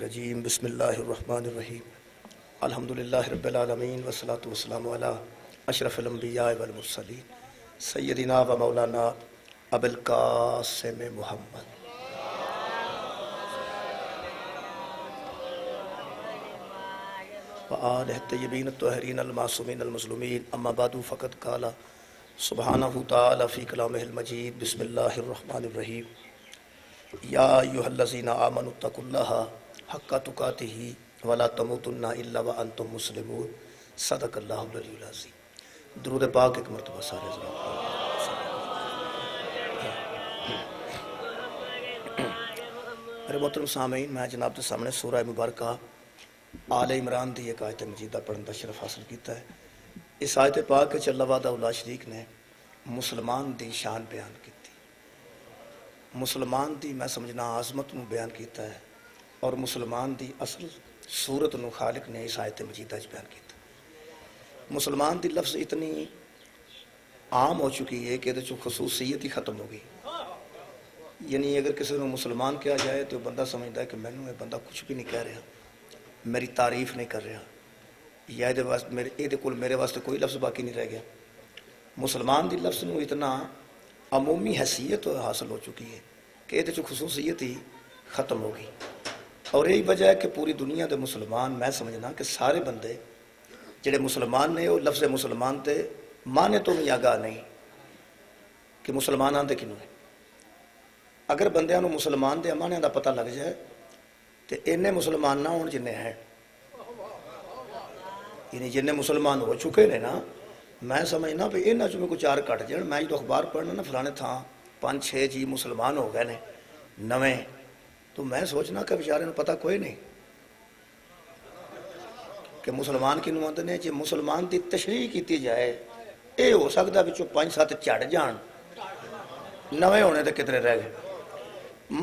رجیم بسم اللہ الرحمن الرحیم الحمدللہ رب العالمین والصلاة والسلام علی اشرف الانبیاء والمرسلین سیدنا و مولانا ابو القاسم محمد وآلہ الطیبین الطاہرین المعصومین المظلومین اما بعد فقد قال سبحانہ تعالی فی کلامہ المجید بسم اللہ الرحمن الرحیم یا ایھا الذین آمنوا اتقوا اللہ حق تقاتہ ولا تموتن الا وانتم مسلمون صدق اللہ العلی العظیم۔ درود پاک ایک مرتبہ سارے حضرات۔ میرے محترم سامعین، میں جناب کے سامنے سورہ مبارکہ آل عمران دی ایک آیت مجیدہ پڑھن کا شرف حاصل کیتا ہے۔ اس آیت پاک وچ اللہ وحدہ لا شریک نے مسلمان دی شان بیان کی، مسلمان دی میں سمجھنا عظمت نو بیان کیتا ہے، اور مسلمان دی اصل صورت نو خالق نے اس آیت مجیدہ وچ بیان کیتا۔ مسلمان دی لفظ اتنی عام ہو چکی ہے کہ یہ خصوصیت ہی ختم ہو گئی، یعنی اگر کسی نے مسلمان کہا جائے تو بندہ سمجھتا ہے کہ میں نے بندہ کچھ بھی نہیں کہہ رہا، میری تعریف نہیں کر رہا، یا میرے واسطے کوئی لفظ باقی نہیں رہ گیا۔ مسلمان دی لفظ نو اتنا عمومی حیثیت حاصل ہو چکی ہے کہ یہ خصوصیت ہی ختم ہو گئی، اور یہی وجہ ہے کہ پوری دنیا دے مسلمان، میں سمجھنا کہ سارے بندے جڑے مسلمان نے وہ لفظ مسلمان تے معنی تو بھی آگاہ نہیں کہ مسلمان آندے کنوں ہے۔ اگر بندیاں نو مسلمان دے معنی دا پتہ لگ جائے تو اینے مسلمان نہ ہون جنہیں ہیں، یعنی جنہیں مسلمان ہو چکے نے نا، میں سمجھنا بھی انہاں چوں کوئی چار کٹ جان۔ میں جو اخبار پڑھنا نا فلانے تھاں 5-6 جی مسلمان ہو گئے نے نویں، تو میں سوچنا کہ بیچارے نوں پتہ کوئی نہیں کہ مسلمان کنوں آندے نے۔ جے مسلمان دی تشریح کیتی جائے اے ہو سکدا وچوں 5-7 چڑھ جان، نویں ہونے تے کتنے رہ گئے۔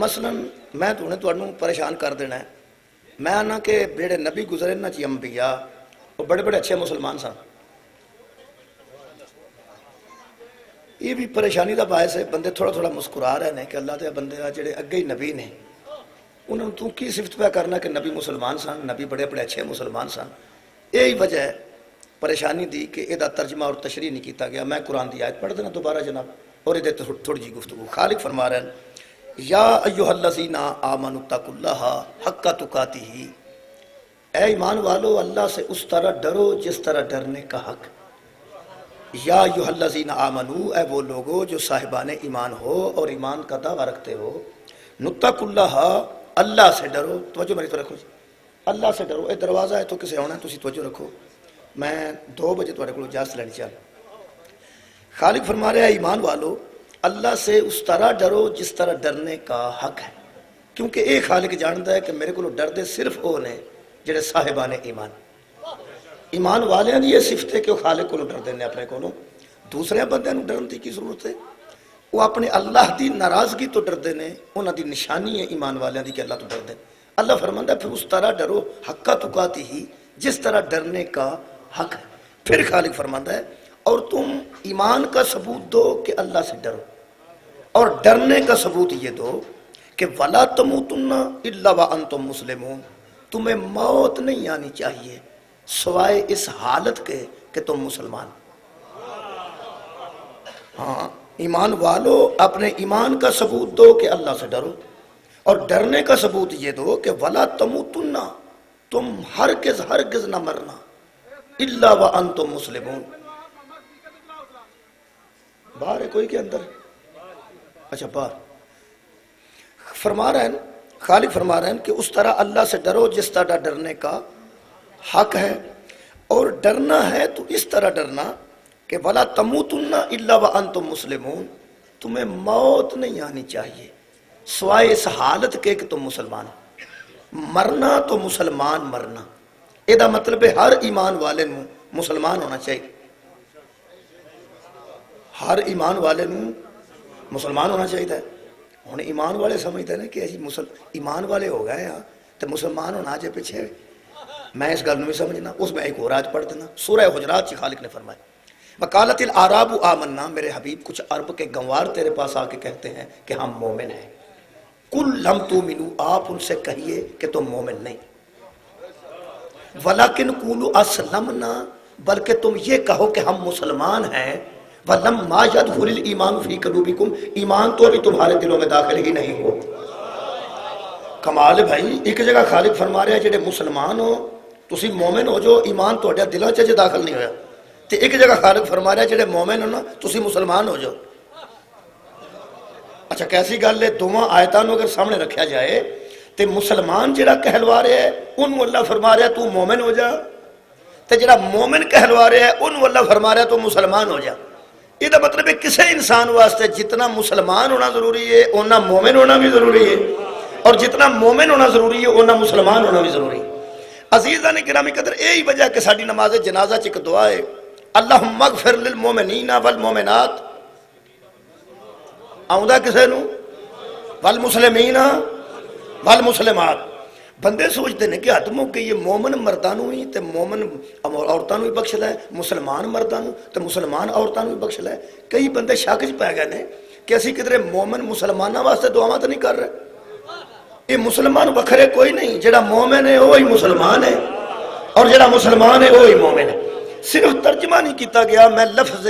مثلا میں تانوں پریشان کر دینا ہے، میں آنا کہ جڑے نبی گزرے نا جی انبیاء، وہ بڑے بڑے اچھے مسلمان سن۔ یہ بھی پریشانی دا باعث ہے، بندے تھوڑا تھوڑا مسکرا رہے ہیں کہ اللہ دے بندے جڑے اگے ہی نبی نے انہوں تو کی صفت پہ کرنا کہ نبی مسلمان سن، نبی بڑے بڑے اچھے مسلمان سن۔ یہی وجہ ہے پریشانی دی کہ یہ ترجمہ اور تشریح نہیں کیتا گیا۔ میں قرآن دی آیت پڑھ دینا دوبارہ جناب، اور یہ تھوڑی جی گفتگو۔ خالق فرما رہے ہیں یا ایھا الذین آمنوا اتقوا اللہ حق تقاتہ، اے ایمان والو اللہ سے اس طرح ڈرو جس طرح ڈرنے کا حق۔ یا ایھا الذین آمنو، اے وہ لوگو جو صاحبان ایمان ہو اور ایمان کا دعویٰ رکھتے ہو، نتقوا اللہ، اللہ سے ڈرو۔ توجہ میری تو رکھو جی، اللہ سے ڈرو۔ اے دروازہ ہے تو کسے ہونا ہے، تسی توجہ رکھو۔ میں 2 بجے تواڈے کول اجازت لینی چاہوں۔ خالق فرما رہے ہیں ایمان والو اللہ سے اس طرح ڈرو جس طرح ڈرنے کا حق ہے، کیونکہ اے خالق جانتا ہے کہ میرے کو ڈردے صرف وہ نے جڑے صاحبان ایمان۔ ایمان والیاں دی یہ صفت ہے کہ وہ خالق کو ڈر دینے اپنے کو، دوسرے بندے نو ڈرن دی کی ضرورت ہے؟ وہ اپنے اللہ دی ناراضگی تو ڈر دینے، انہاں دی نشانی ہے ایمان والیاں دی کہ اللہ تو ڈر دیں۔ اللہ فرماندا ہے پھر اس طرح ڈرو حق تقاتہ ہی، جس طرح ڈرنے کا حق ہے۔ پھر خالق فرماندا ہے اور تم ایمان کا ثبوت دو کہ اللہ سے ڈرو، اور ڈرنے کا ثبوت یہ دو کہ ولا تموتن الا وانتم مسلمون، تمہیں موت نہیں آنی چاہیے سوائے اس حالت کے کہ تم مسلمان۔ ہاں، ایمان والو اپنے ایمان کا ثبوت دو کہ اللہ سے ڈرو، اور ڈرنے کا ثبوت یہ دو کہ ولا تموتن، تم ہرگز نہ مرنا، الا وانتم مسلمون۔ باہر ہے کوئی کے اندر؟ اچھا باہر۔ فرما رہے ہیں خالق فرما رہے ہیں کہ اس طرح اللہ سے ڈرو جس طرح ڈرنے کا حق ہے، اور ڈرنا ہے تو اس طرح ڈرنا کہ وَلَا تَمُوتُنَّ إِلَّا وَأَنْتُمْ مُسْلِمُونَ، تمہیں موت نہیں آنی چاہیے سوائے اس حالت کے کہ تم مسلمان ہو۔ مرنا تو مسلمان مرنا، یہ مطلب ہے ہر ایمان والے نو مسلمان ہونا چاہیے، ہر ایمان والے نو مسلمان ہونا چاہیے۔ ہن ایمان والے سمجھتے ہیں کہ اسی ایمان والے ہو گئے ہاں تو مسلمان ہونا جے پیچھے۔ میں اس گل نہیں سمجھنا، اس میں ایک اور آیت پڑھ دینا، سورہ حجرات سے خالق نے فرمایا وقالت الاعراب آمنا، میرے حبیب کچھ عرب کے گنوار تیرے پاس آ کے کہتے ہیں کہ ہم مومن ہیں۔ کل لم تؤمنوا، آپ ان سے کہیے کہ تم مومن نہیں، ولیکن قولوا اسلمنا، بلکہ تم یہ کہو کہ ہم مسلمان ہیں، ولما يدخل الایمان فی قلوبکم، ایمان تو ابھی تمہارے دلوں میں داخل ہی نہیں ہو۔ کمال ہے بھائی، ایک جگہ خالق فرما رہے ہیں جڑے مسلمان ہو تسی مومن ہو جو ایمان تہاڈے دلوں چ داخل نہیں ہویا، تے ایک جگہ خالق فرما رہا ہے جڑے مومن ہو نا تسی مسلمان ہو جاؤ۔ اچھا کیسی گل ہے، دونوں آیتاں نو اگر سامنے رکھا جائے تے مسلمان جڑا کہلوا رہا ہے انہوں اللہ فرما رہا ہے تو مومن ہو جا، تے جڑا مومن کہلوا رہا ہے انہوں اللہ فرما رہا ہے تو مسلمان ہو جا۔ یہ دا مطلب ہے کسی انسان واسطے جتنا مسلمان ہونا ضروری ہے اتنا مومن ہونا بھی ضروری ہے، اور جتنا مومن ہونا ضروری ہے اتنا مسلمان ہونا بھی ضروری ہے۔ عزیزان گرامی قدر، یہی وجہ کہ ساری نماز جنازہ چ ایک دعا ہے، اللہم اغفر للمومنین والمومنات، آؤں کسے نو، والمسلمین والمسلمات۔ بندے سوچتے ہیں کہ آدموں کہ یہ مومن مردانوں ہی تے مومن عورتانوں ہی بخش لائے، مسلمان مردانوں تے مسلمان عورتانوں ہی بخش لائے۔ کئی بندے شک چ پہ گئے ہیں کہ اسی کدھر مومن مسلمانوں واسطے دعاواں تو نہیں کر رہے، یہ مسلمان بکھرے کوئی نہیں، جڑا مومن ہے وہی مسلمان ہے اور جڑا مسلمان ہے وہی مومن ہے۔ صرف ترجمہ نہیں کیتا گیا، میں لفظ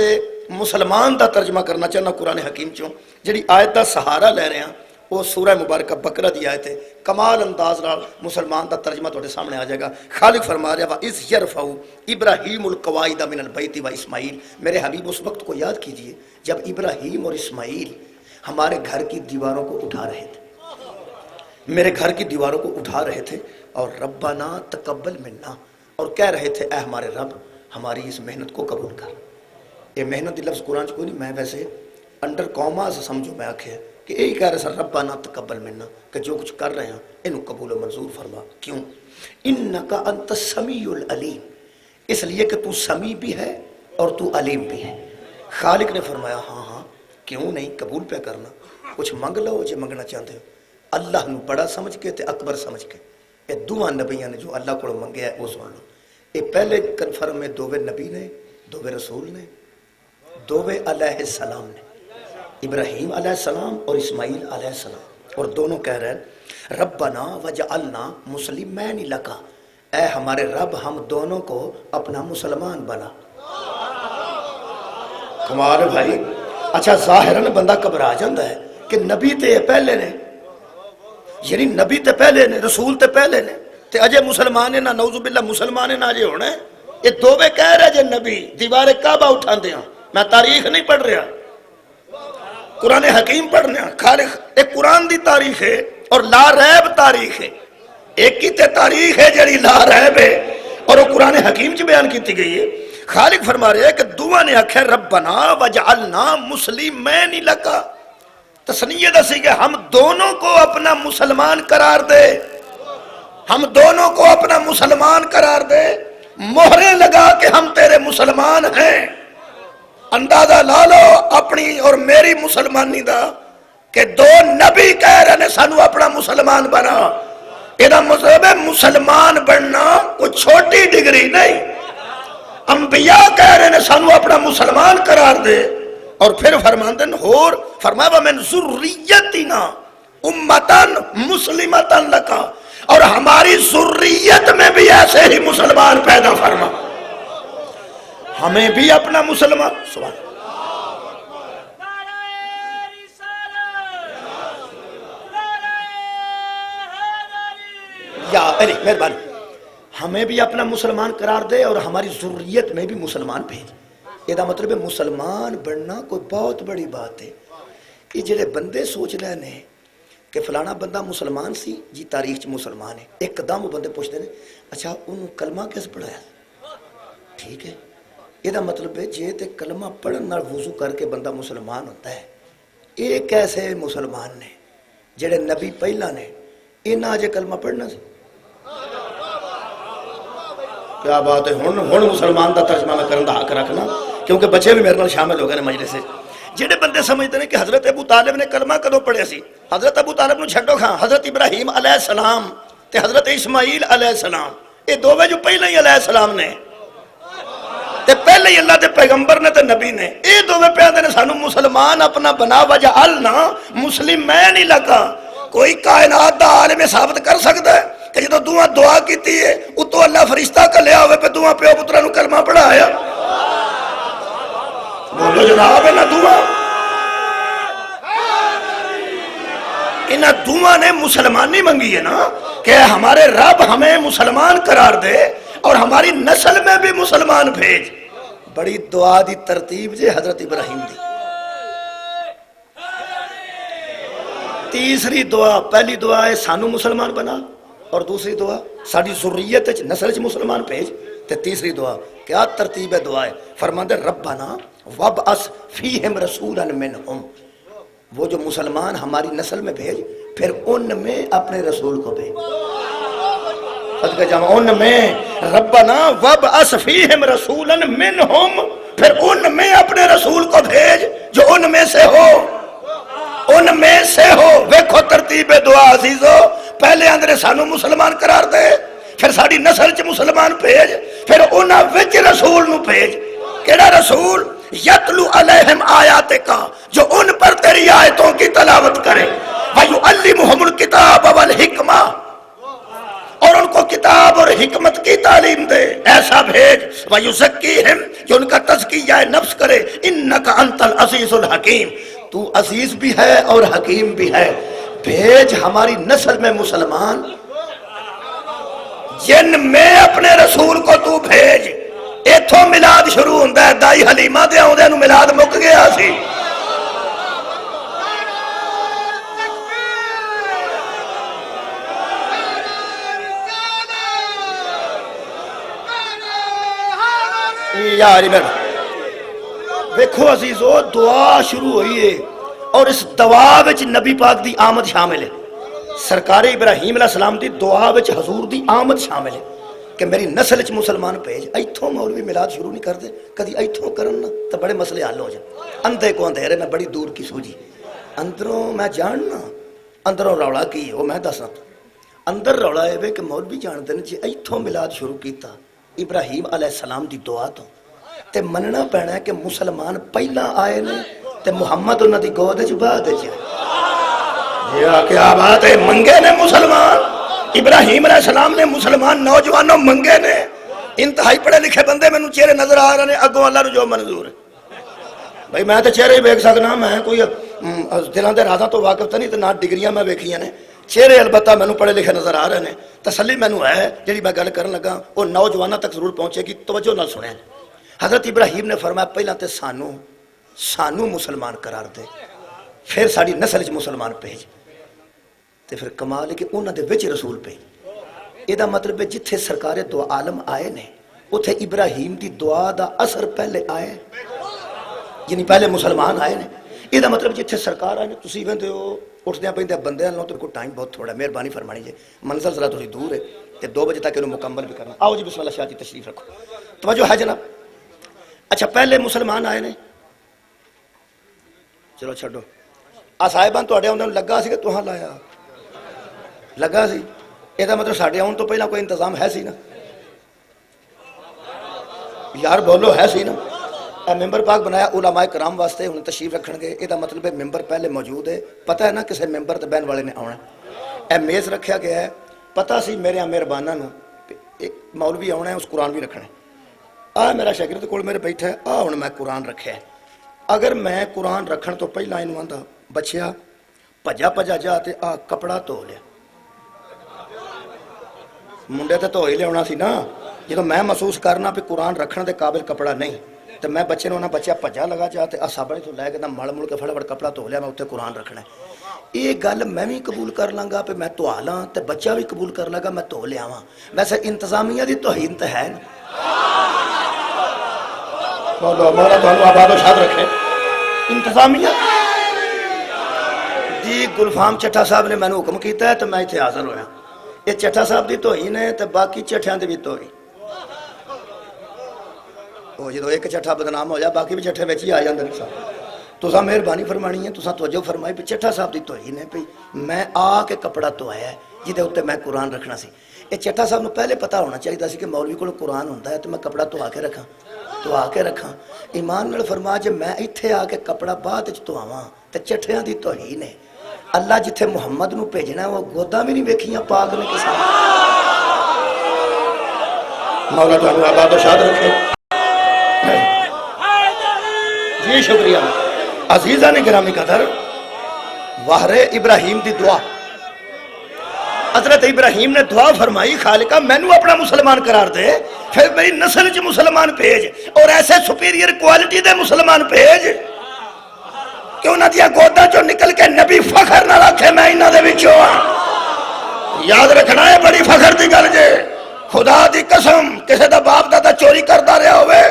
مسلمان دا ترجمہ کرنا چاہنا قرآن حکیم چوں، جڑی آیت دا سہارا لے رہے ہیں وہ سورہ مبارکہ بقرہ دی آیت ہے، کمال انداز نال مسلمان دا ترجمہ تہاڈے سامنے آ جائے گا۔ خالق فرما رہا ہے وَإِذْ يَرْفَعُ إِبْرَاهِيمُ الْقَوَاعِدَ مِنَ الْبَيْتِ وَإِسْمَاعِيلُ، میرے حبیب اس وقت کو یاد کیجئے جب ابراہیم اور اسماعیل ہمارے گھر کی دیواروں کو اٹھا رہے تھے، میرے گھر کی دیواروں کو اٹھا رہے تھے، اور ربنا تقبل منا، اور کہہ رہے تھے اے ہمارے رب ہماری اس محنت کو قبول کر۔ یہ محنت لفظ قرآن کوئی نہیں، میں ویسے انڈر کوما سے سمجھو میں آکھے کہ یہی کہہ رہے سر ربنا تقبل منا کہ جو کچھ کر رہے ہیں انہوں قبول و منظور فرما۔ کیوں؟ انکا انت السمیع العلیم، اس لیے کہ تو سمیع بھی ہے اور تو علیم بھی ہے۔ خالق نے فرمایا ہاں ہاں کیوں نہیں، قبول پہ کرنا، کچھ منگ لو جو منگنا چاہتے ہو، اللہ نو بڑا سمجھ کے تے اکبر سمجھ کے۔ یہ دعا نبیاں نے جو اللہ کو منگے ہے وہ سن لو۔ یہ پہلے کنفرم میں دووے نبی نے، دووے رسول نے، دووے علیہ السلام نے، ابراہیم علیہ السلام اور اسماعیل علیہ السلام، اور دونوں کہہ رہے ہیں ربنا وجعلنا مسلمین لکا، اے ہمارے رب ہم دونوں کو اپنا مسلمان بنا۔ کمال ہے بھائی۔ اچھا ظاہراً بندہ گھبرا جاتا ہے کہ نبی تے پہلے نے، یعنی نبی تے پہلے نے، رسول تے پہلے نے، تے اجے مسلمان نے نہ، نعوذ باللہ مسلمان نے نہ اجے ہونا ہے۔ یہ دووے کہہ رہے جے نبی دیوار کعبہ اٹھا دیا، میں تاریخ نہیں پڑھ رہا، قرآن حکیم پڑھنے خالق، ایک قرآن دی تاریخ ہے اور لا ریب تاریخ ہے، ایک کی تے تاریخ ہے جڑی لا ریب ہے اور وہ قرآن حکیم چ بیان کیتی گئی ہے۔ خالق فرما رہے ہیں کہ دعا نے آکھے ربنا وجعلنا مسلمین لکا، تسنیہ دسی کہ ہم دونوں کو اپنا مسلمان قرار دے، ہم دونوں کو اپنا مسلمان قرار دے، مہریں لگا کہ ہم تیرے مسلمان ہیں۔ اندازہ لا لو اپنی اور میری مسلمانی دا کہ دو نبی کہہ رہے نے سانو اپنا مسلمان بنا۔ یہ مطلب ہے مسلمان بننا کوئی چھوٹی ڈگری نہیں، انبیاء کہہ رہے نے سانو اپنا مسلمان قرار دے، اور پھر فرماندن ہور فرمایا وَمِن ذُرِّيَّتِنَا أُمَّةً مُسْلِمَةً لَكَ، اور ہماری ذریت میں بھی ایسے ہی مسلمان پیدا فرما، ہمیں بھی اپنا مسلمان۔ سبحان یا علی مہربانی، ہمیں بھی اپنا مسلمان قرار دے اور ہماری ذریت میں بھی مسلمان بھیج۔ یہ مطلب ہے مسلمان بننا کوئی بہت بڑی بات ہے۔ یہ جڑے بندے سوچ رہے ہیں کہ فلانا بندہ مسلمان سی جی تاریخ چ مسلمان ہے، ایک قدم وہ بندے پوچھتے ہیں اچھا انہوں کلمہ کیسے پڑھایا؟ ٹھیک ہے، یہ مطلب ہے جے تے کلمہ پڑھن نال وضو کر کے بندہ مسلمان ہوتا ہے، یہ کیسے مسلمان نے جڑے نبی پہلا نے انہاں اجے کلمہ پڑھنا سی؟ کیا بات ہے، ہن مسلمان دا ترجمہ میں کرن دا حق رکھنا کیونکہ بچے بھی میرے نال شامل ہو گئے مجلس سے۔ جڑے بندے سمجھتے ہیں کہ حضرت ابو طالب نے کلمہ کدوں پڑھیا سی، حضرت ابو طالب نو چھڈو کھاں، حضرت ابراہیم علیہ السلام تے حضرت اسماعیل علیہ السلام، یہ دوویں جو پہلے ہی علیہ السلام نے تے پہلے ہی اللہ دے پیغمبر نے تے نبی نے، یہ دوویں پیاندے نے سانو مسلمان اپنا بنا وجعلنا مسلمین لکا، کوئی کائنات دا عالم ثابت کر سکتا ہے کہ جدو دعا دعا کیتی ہے اتو اللہ فرشتہ کلیا ہوئے پہ دعا پیو پترا نو کلمہ پڑھایا؟ بولو جناب انہاں دعا انہاں دعا نے مسلمانی منگی ہے نا کہ ہمارے رب ہمیں مسلمان قرار دے اور ہماری نسل میں بھی مسلمان بھیج. بڑی دعا دی ترتیب جے حضرت ابراہیم دی. تیسری دعا، پہلی دعا ہے سانو مسلمان بنا، اور دوسری دعا ساری ذریت نسل چ مسلمان بھیج. تے تیسری دعا کیا ترتیب ہے دعا ہے؟ فرماندے ربنا وابعث فیہم رسولا منہم، وہ جو مسلمان ہماری نسل میں بھیج پھر ان میں اپنے رسول کو بھیج. صدقہ جامع ان میں ربنا وابعث فیہم رسولا منہم، پھر ان میں اپنے رسول کو بھیج جو ان میں سے ہو، ان میں سے ہو. ویکھو ترتیب دعا عزیزو، پہلے اندر سانو مسلمان قرار دے، پھر ساری نسل چ مسلمان بھیج، پھر انہاں وچ رسول نو بھیج. کیڑا رسول؟ یتلو علیہم آیاتک، جو ان پر تیری آیتوں کی تلاوت کرے، ویعلمہم الکتاب والحکمہ، اور ان کو کتاب اور حکمت کی تعلیم دے. ایسا بھیج ویزکیہم، جو ان کا تزکیہ نفس کرے، انک انت العزیز الحکیم، تو عزیز بھی ہے اور حکیم بھی ہے. بھیج ہماری نسل میں مسلمان، جن میں اپنے رسول کو تو بھیج. ایتھوں میلاد شروع ہوندا ہے، دائی حلیمہ دے آوندے نو میلاد مک گیا سی. یاری میں دیکھو عزیزو، دعا شروع ہوئی ہے اور اس دعا وچ نبی پاک دی آمد شامل ہے. سرکار ابراہیم علیہ السلام دی دعا وچ حضور دی آمد شامل ہے کہ میری نسل چ مسلمان بھیج. ایتھوں مولوی میلاد شروع نہیں کرتے، کدی ایتھوں کرن نا تو بڑے مسئلے حل ہو جائیں. اندھے کو اندھیرے میں بڑی دور کی سوجی. اندروں میں جاننا اندروں رولا کی وہ میں دسنا. اندر رولا ہے کہ مولوی جان دے جی ایتھوں میلاد شروع کیتا ابراہیم علیہ السلام دی دعا تو تے مننا پینا ہے کہ مسلمان پہلا آئے نے تے محمد انہاں دی گود وچ بعد وچ. یہ کیا بات ہے، منگے نے مسلمان. ابراہیم علیہ السلام نے مسلمان نوجوانوں منگے نے. انتہائی پڑھے لکھے بندے میں چہرے نظر آ رہے ہیں اگوں اللہ نو جو منظور ہے. بھائی میں تو چہرے ہی ویکھ سکنا، میں کوئی دلاں دے رازاں تو واقف تو نہیں، تے نہ ڈگریاں میں ویکھیاں نے. چہرے البتہ مینوں پڑھے لکھے نظر آ رہے ہیں. تسلی مینوں ہے جڑی میں گل کرن لگا وہ نوجوانوں تک ضرور پہنچے گی. توجہ نال سنیں. حضرت ابراہیم نے فرمایا پہلا تے سانو مسلمان قرار دے، پھر ساری نسل چ مسلمان بھیج. تے پھر کمال ہے کہ انہاں دے وچ رسول بھیج. یہ مطلب ہے جتھے سرکار دو عالم آئے نے اتھے ابراہیم دی دعا دا اثر پہلے آئے، یعنی پہلے مسلمان آئے نے. یہ مطلب جتھے سرکار آئے نے تسی ویندے ہو اٹھدیاں پیندے بندے نوں تو کو ٹائم بہت تھوڑا ہے، مہربانی فرمانی جی. منزل ذرا تھوڑی دور ہے تے 2 بجے تک انہوں مکمل بھی کرنا. آؤ جی بسم اللہ شاہ جی تشریف رکھو. توجہ ہے جناب. اچھا پہلے مسلمان آئے نے، چلو چھڈو. صاحبان تواڈے آندے لگا سی کہ تہاں لایا لگا سی. یہ مطلب ساڈے آن تو پہلا کوئی انتظام ہے سی نا یار، بولو ہے سی نا. ممبر پاک بنایا علماء کرام واسطے، ہن تشریف رکھن گے. یہ مطلب ہے ممبر پہلے موجود ہے. پتہ ہے نا کسے ممبر تے بہن والے نے آنا. اے میز رکھیا گیا ہے. پتہ سی میرے مہرباناں نوں ایک مولوی آنا ہے، اس قرآن بھی رکھنا ہے. میرا شاگرد کول میرے بیٹھا ہے، ہن میں قرآن رکھیا ہے. اگر میں قرآن رکھن تو پہلا اینوں آندا بچیا بھجا جا تے کپڑا دھو لیا. منڈے تے دھو ہی لیا سی نا. جدوں میں محسوس کرنا پہ قرآن رکھن دے قابل کپڑا نہیں تو میں بچے نے بچیا بھجا لگا جا تے سابڑے تو لے کے مل مل کے فٹافٹ کپڑا دھو لیا، میں اتنے قرآن رکھنا ہے. یہ گل میں بھی قبول کر لاں گا پہ میں دھوا لاں تے بچہ بھی قبول کر لے گا میں دھو لیا. ویسے انتظامیہ دی توہین تے ہے نا. مولا تمہیں آباد و شاد رکھے. انتظامیہ دی گلفام چٹھا صاحب نے مینوں حکم کیتا ہے تو میں اتنے حاضر ہویا. یہ چٹھا صاحب دی توہین ہے تو باقی چٹھیاں دی بھی توہین. وہ جدو ایک چٹھا بدنام ہو جائے باقی بھی چٹھے وچ ہی آ جاندے نے. تساں مہربانی فرمانی ہے، تساں توجہ فرمائی پہ چٹھا صاحب دی توہین ہے پئی میں آ کے کپڑا دھوایا ہے جہدے اوتے میں قرآن رکھنا سی. یہ چٹھا صاحب نو پہلے پتہ ہونا چاہیے سی کہ مولوی کول قرآن ہوندا ہے تو میں کپڑا دھوا کے رکھاں. ایمان نال فرما جے میں ایتھے آ کے کپڑا بعد وچ دھواواں تے چٹھیاں دی توہین ہے. اللہ جتھے محمد نو بھیجنا ہے وہ گودا بھی نہیں ویکھیاں پاک نے کسا مولا تعالیٰ آباد و شاد رکھے جی شکریہ عزیزہ نے گرامی قدر وحر ابراہیم دی دعا حضرت ابراہیم نے دعا فرمائی خالقہ میں نو اپنا مسلمان قرار دے پھر میری نسل چ مسلمان بھیج اور ایسے سپیریئر کوالٹی دے مسلمان بھیج کہ انہاں دیا گودا چو نکل کے نبی فخر نہ رکھے میں انہاں دے وچوں ہاں یاد رکھنا ہے بڑی فخر دی گل جے خدا دی قسم کسے دا باپ دادا چوری کردا رہا ہوئے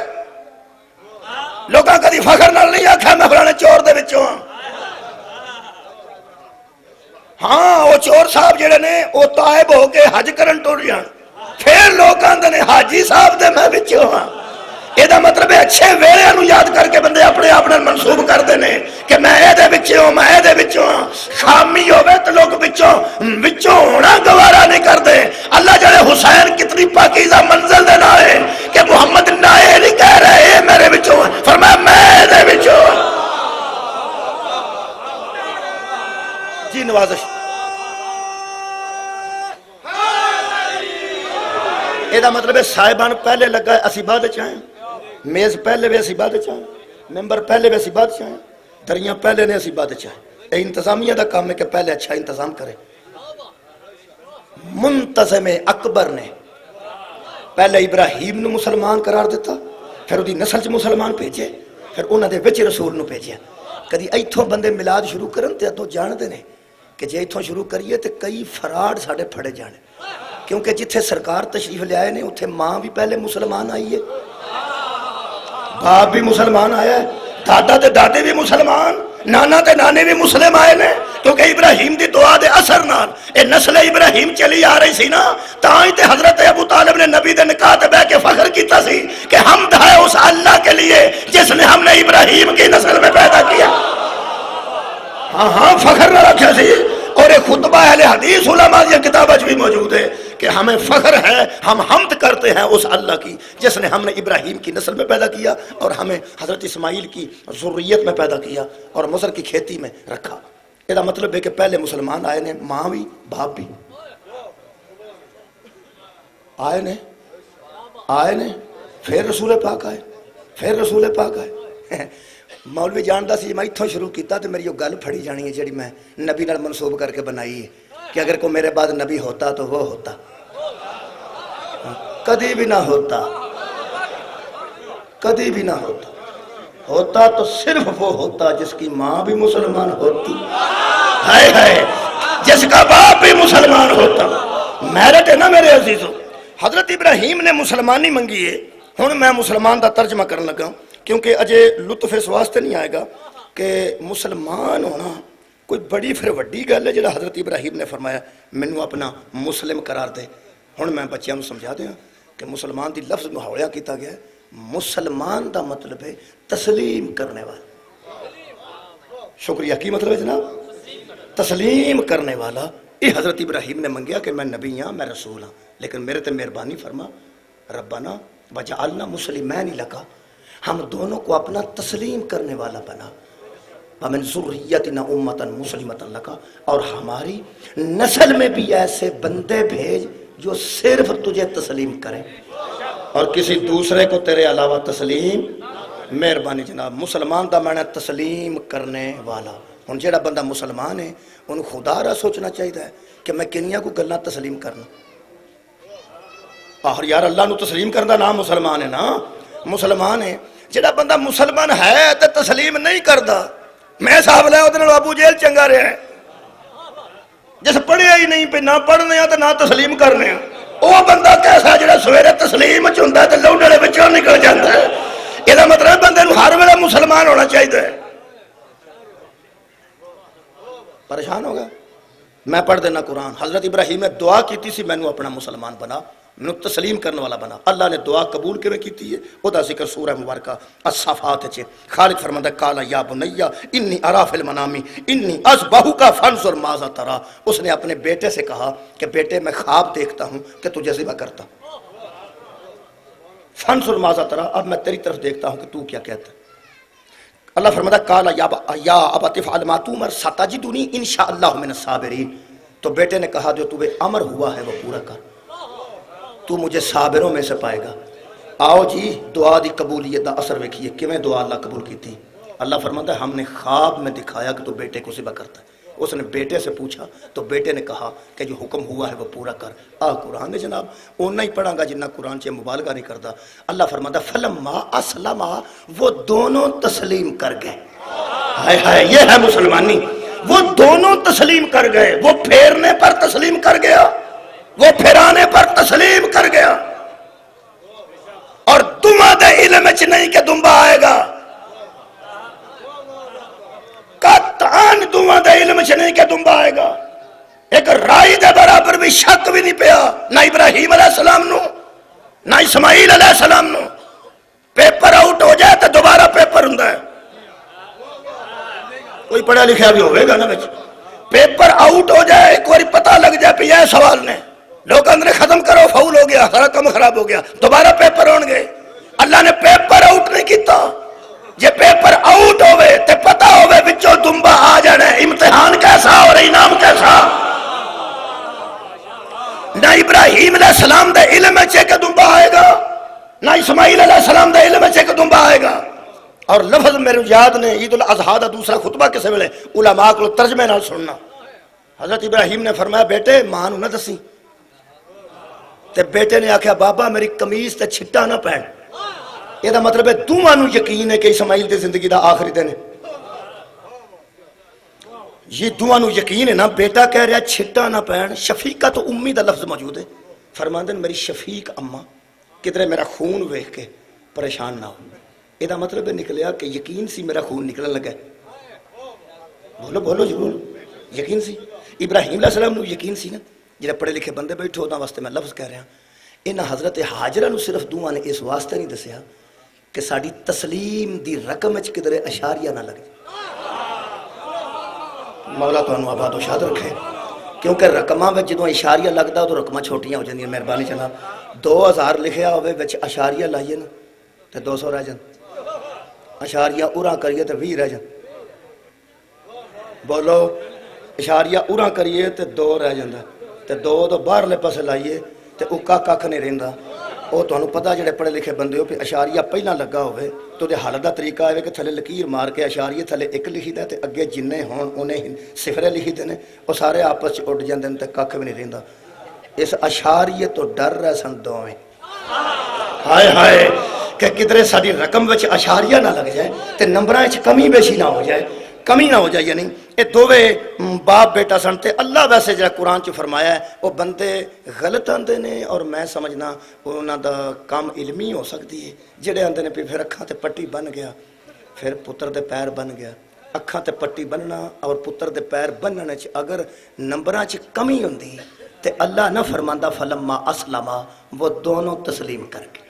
لوگاں کدی فخر نال نہیں آکھا میں فلانے چور دے وچوں ہاں وہ چور صاحب جڑے نے وہ تائب ہو کے حج کرن ٹر جان پھر لوگ آندے نے حاجی صاحب دے میں وچوں ہاں یہ دا مطلب ہے اچھے ویلے نو یاد کر کے بندے اپنے اپنے منسوب کر دینے کہ میں اے دے وچوں میں اے دے وچوں خامی ہوئے تو لوگ وچوں ہونا گوارا نہیں کر دے اللہ جڑے حسین کتنی پاکیزہ منزل دے نہ ہے کہ محمد نائے نہیں کہہ رہے اے میرے وچوں فرمایا میں اے دے وچوں جی نوازش یہ دا مطلب ہے صاحبان پہلے لگا ہے اسی بعد چاہیں میز پہلے بھی اسی بعد چاہیں ممبر پہلے بھی اسی بعد چاہیں دریاں پہلے نے اسی بعد چاہیں اے انتظامیہ دا کام ہے کہ پہلے اچھا انتظام کرے منتظم اکبر نے پہلے ابراہیم نو مسلمان قرار دیتا پھر دی نسل چ مسلمان بھیجے پھر انہاں دے وچ رسول نو بھیجیا کدی ایتھوں بندے میلاد شروع کرن تے تو جاندے نے کہ جے ایتھوں شروع کریے تے کئی فراڈ ساڈے پھڑے جانے کیونکہ جتھے سرکار تشریف لے آئے نے اتھے ماں بھی پہلے مسلمان آئی ہے باپ بھی مسلمان آیا ہے دادا تے دادے بھی مسلمان نانا تے نانے بھی مسلم آئے نے کیونکہ ابراہیم دی دعا دے اثر نال اے نسل ابراہیم چلی آ رہی سی نا تاں تے حضرت ابو طالب نے نبی دے نکاح تے بیٹھ کے فخر کیتا سی کہ حمد ہے اس اللہ کے لیے جس نے ہم نے ابراہیم کی نسل میں پیدا کیا ہاں ہاں فخر نہ رکھا سی اور ایک خطبہ اہل حدیث علماء یہ کتاب اج بھی موجود ہے کہ ہمیں فخر ہے ہم حمد کرتے ہیں اس اللہ کی جس نے ہم نے ابراہیم کی نسل میں پیدا کیا اور ہمیں حضرت اسماعیل کی ذریت میں پیدا کیا اور مصر کی کھیتی میں رکھا یہ مطلب ہے کہ پہلے مسلمان آئے نے ماں بھی باپ بھی آئے نے پھر رسول پاک آئے پھر رسول پاک آئے مولوی جاندا سی میں ایتھوں شروع کیتا تے میری وہ گل پھڑی جانی ہے جڑی میں نبی نال منسوب کر کے بنائی ہے کہ اگر کوئی میرے بعد نبی ہوتا تو وہ ہوتا کدی بھی نہ ہوتا کدی بھی نہ ہوتا تو صرف وہ ہوتا جس کی ماں بھی مسلمان ہوتی ہائے ہائے جس کا باپ بھی مسلمان ہوتا میرٹ ہے نا میرے عزیزوں حضرت ابراہیم نے مسلمانی منگی ہے ہن میں مسلمان دا ترجمہ کرن لگا کیونکہ اجے لطف اس واسطے نہیں آئے گا کہ مسلمان ہونا کوئی بڑی پھر وڈی گل ہے جڑا حضرت ابراہیم نے فرمایا مینوں اپنا مسلم قرار دے ہن میں بچیاں نوں سمجھا دیاں کہ مسلمان دی لفظ محاورہ کیتا گیا ہے مسلمان دا مطلب ہے تسلیم کرنے والا شکریہ کی مطلب ہے جناب تسلیم کرنے والا یہ حضرت ابراہیم نے منگیا کہ میں نبی ہاں میں رسول ہاں لیکن میرے تے مہربانی فرما ربنا وجعلنا مسلمین لک ہم دونوں کو اپنا تسلیم کرنے والا بنا وَمِن ذُرِّيَّتِنَا أُمَّةً مُسْلِمَةً لَكَ اور ہماری نسل میں بھی ایسے بندے بھیج جو صرف تجھے تسلیم کریں اور کسی دوسرے کو تیرے علاوہ تسلیم مہربانی جناب مسلمان دا معنی تسلیم کرنے والا ہن جیڑا بندہ مسلمان ہے انہوں خدا رہا سوچنا چاہیے کہ میں کنیاں کو گلنا تسلیم کرنا اور یار اللہ نو تسلیم کرنا نام مسلمان ہے نا مسلمان ہے جڑا بندہ مسلمان ہے تو تسلیم نہیں کرتا میں صاحب لے ادھر ابو جیل چنگا رہا ہے جس پڑھیا ہی نہیں پہ نہ پڑھنے تو نہ تسلیم کرنے وہ بندہ کیسا جڑا سویرے تسلیم چوندا ہے تے لوڈڑے وچوں نکل جاندا ہے یہ مطلب بندے نو ہر ویلے مسلمان ہونا چاہیے پریشان ہوگا میں پڑھ دینا قرآن حضرت ابراہیم نے دعا کی سی مینوں اپنا مسلمان بنا میں تسلیم کرنے والا بنا اللہ نے دعا قبول کیویں کیتی ہے او دا ذکر سورہ مبارکہ الصافات وچ خالق فرماتا ہے قال یا بنی انی ارا فی المنام انی اذبحک فانظر ماذا ترى اس نے اپنے بیٹے سے کہا کہ بیٹے میں خواب دیکھتا ہوں کہ تجھے ذبح کرتا فانظر ماذا ترى اب میں تیری طرف دیکھتا ہوں کہ تو کیا کہتا ہے اللہ فرماتا قال یا ابت افعل ما تؤمر ستجدنی انشاءاللہ من الصابرین. تو بیٹے نے کہا جو تمہیں امر ہوا ہے وہ پورا کر، تو مجھے صابروں میں سے پائے گا. آؤ جی دعا دی قبولیت دا اثر ویکھیے کیویں دعا اللہ قبول کیتی. اللہ فرماتا ہے ہم نے خواب میں دکھایا کہ تو بیٹے کو ذبح کرتا ہے. اس نے بیٹے سے پوچھا تو بیٹے نے کہا کہ جو حکم ہوا ہے وہ پورا کر. قرآن ہے جناب، اُنہ ہی پڑھاں گا جنہ قرآن سے مبالغہ نہیں کرتا. اللہ فرماتا فلما اسلما، وہ دونوں تسلیم کر گئے. ہائے ہائے یہ ہے مسلمانی. وہ دونوں تسلیم کر گئے. وہ پھیرنے پر تسلیم کر گیا، وہ پھرانے پر تسلیم کر گیا. اور دمہ دے علم چ نہیں کہ دمبا آئے گا، قطعاً دمہ دے علم چ نہیں کہ دمبا آئے گا. ایک رائی دے برابر بھی شک بھی نہیں پیا، نہ ابراہیم علیہ السلام نو نہ اسماعیل علیہ السلام نو. پیپر آؤٹ ہو جائے تو دوبارہ پیپر ہوں ہے. کوئی پڑھا لکھا بھی ہوئے گا نا بچ. پیپر آؤٹ ہو جائے ایک بار پتہ لگ جائے پہ یہ سوال نے لوگ اندر ختم کرو فاؤل ہو گیا، سارا کام خراب ہو گیا، دوبارہ پیپر ہون گے. اللہ نے پیپر آؤٹ نہیں کیتا. جے پیپر آؤٹ ہوئے تے پتہ ہوئے بچوں دمبا آ جانا ہے. امتحان کیسا اور انعام کیسا. نہ ابراہیم علیہ السلام دے علم ہے کہ دمبا آئے گا، نہ اسماعیل علیہ السلام دے علم ہے کہ دمبا آئے گا. اور لفظ میرے یاد نے عید الاضحیٰ دا دوسرا خطبہ کسے ویلے علماء کو ترجمے نال سننا. حضرت ابراہیم نے فرمایا بیٹے ماں نو نہ دسی. تے بیٹے نے آکھیا بابا میری قمیض تے چھٹا نہ پہن. یہ دا مطلب ہے دوواں نو یقین ہے کہ اسماعیل دی زندگی دا آخری دن ہے. یہ دوواں نو یقین ہے نا. بیٹا کہہ رہا چھٹا نہ پہن. شفیقہ تو امی دا لفظ موجود ہے. فرماندن میری شفیق اماں کدھر میرا خون ویکھ کے پریشان نہ ہو. یہ دا مطلب ہے نکلیا کہ یقین سی میرا خون نکلن لگا. بولو بولو جی بولو. یقین سی ابراہیم علیہ السلام نو یقین سی نا. جڑے پڑھے لکھے بندے بیٹھے ہوتا واسطے میں لفظ کہہ رہا. انہاں حضرت حاجرہ نو صرف دوواں نے اس واسطے نہیں دسیا کہ ساڈی تسلیم دی رقم وچ کدھر اشاریہ نہ لگے. مولا تانوں آباد و شاد رکھے. کیونکہ رقماں وچ جدوں اشاریہ لگدا تو رقماں چھوٹیاں ہو جاندیاں. مہربانی جناب 2000 لکھیا ہوئے وچ اشاریہ لائیے نا تے 200 رہ جان. اشاریہ اُراں کریے تے 20 رہ جان. بولو اشاریہ اُراں کریے تے 2 رہ جاندا تے 2 تو باہرلے پاسے لائیے تے اکا ککھ نہیں رہندا. وہ تانوں پتہ جڑے پڑھے لکھے بندے ہو کہ اشاریہ پہلاں لگا ہوئے تو دے حل دا طریقہ ہے کہ تھلے لکیر مار کے اشاریہ تھلے 1 لکھی دا تے اگے جننے ہون انہیں صفرے لکھی دینے. وہ سارے آپس اڈ جاندے تے ککھ بھی نہیں رہندا. اس اشاریہ تو ڈر رہے سن دوویں. ہائے ہائے کہ کدھر ساری رقم وچ اشاریہ نہ لگ جائے تے نمبراں وچ کمی بیشی نہ ہو جائے. کمی نہ ہو جائے. یعنی یہ دووے باپ بیٹا سن. تے اللہ ویسے جڑا قرآن چ فرمایا ہے وہ بندے غلط آندے نے اور میں سمجھنا انہاں دا کام علمی ہو سکتی ہے. جڑے آندے نے پھر اکھاں تے پٹی بن گیا پھر پتر دے پیر بن گیا. اکھاں تے پٹی بننا اور پتر دے پیر بننے وچ اگر نمبراں چ کمی ہوندی تے اللہ نہ فرماندا فلما اسلما وہ دونوں تسلیم کر گئے.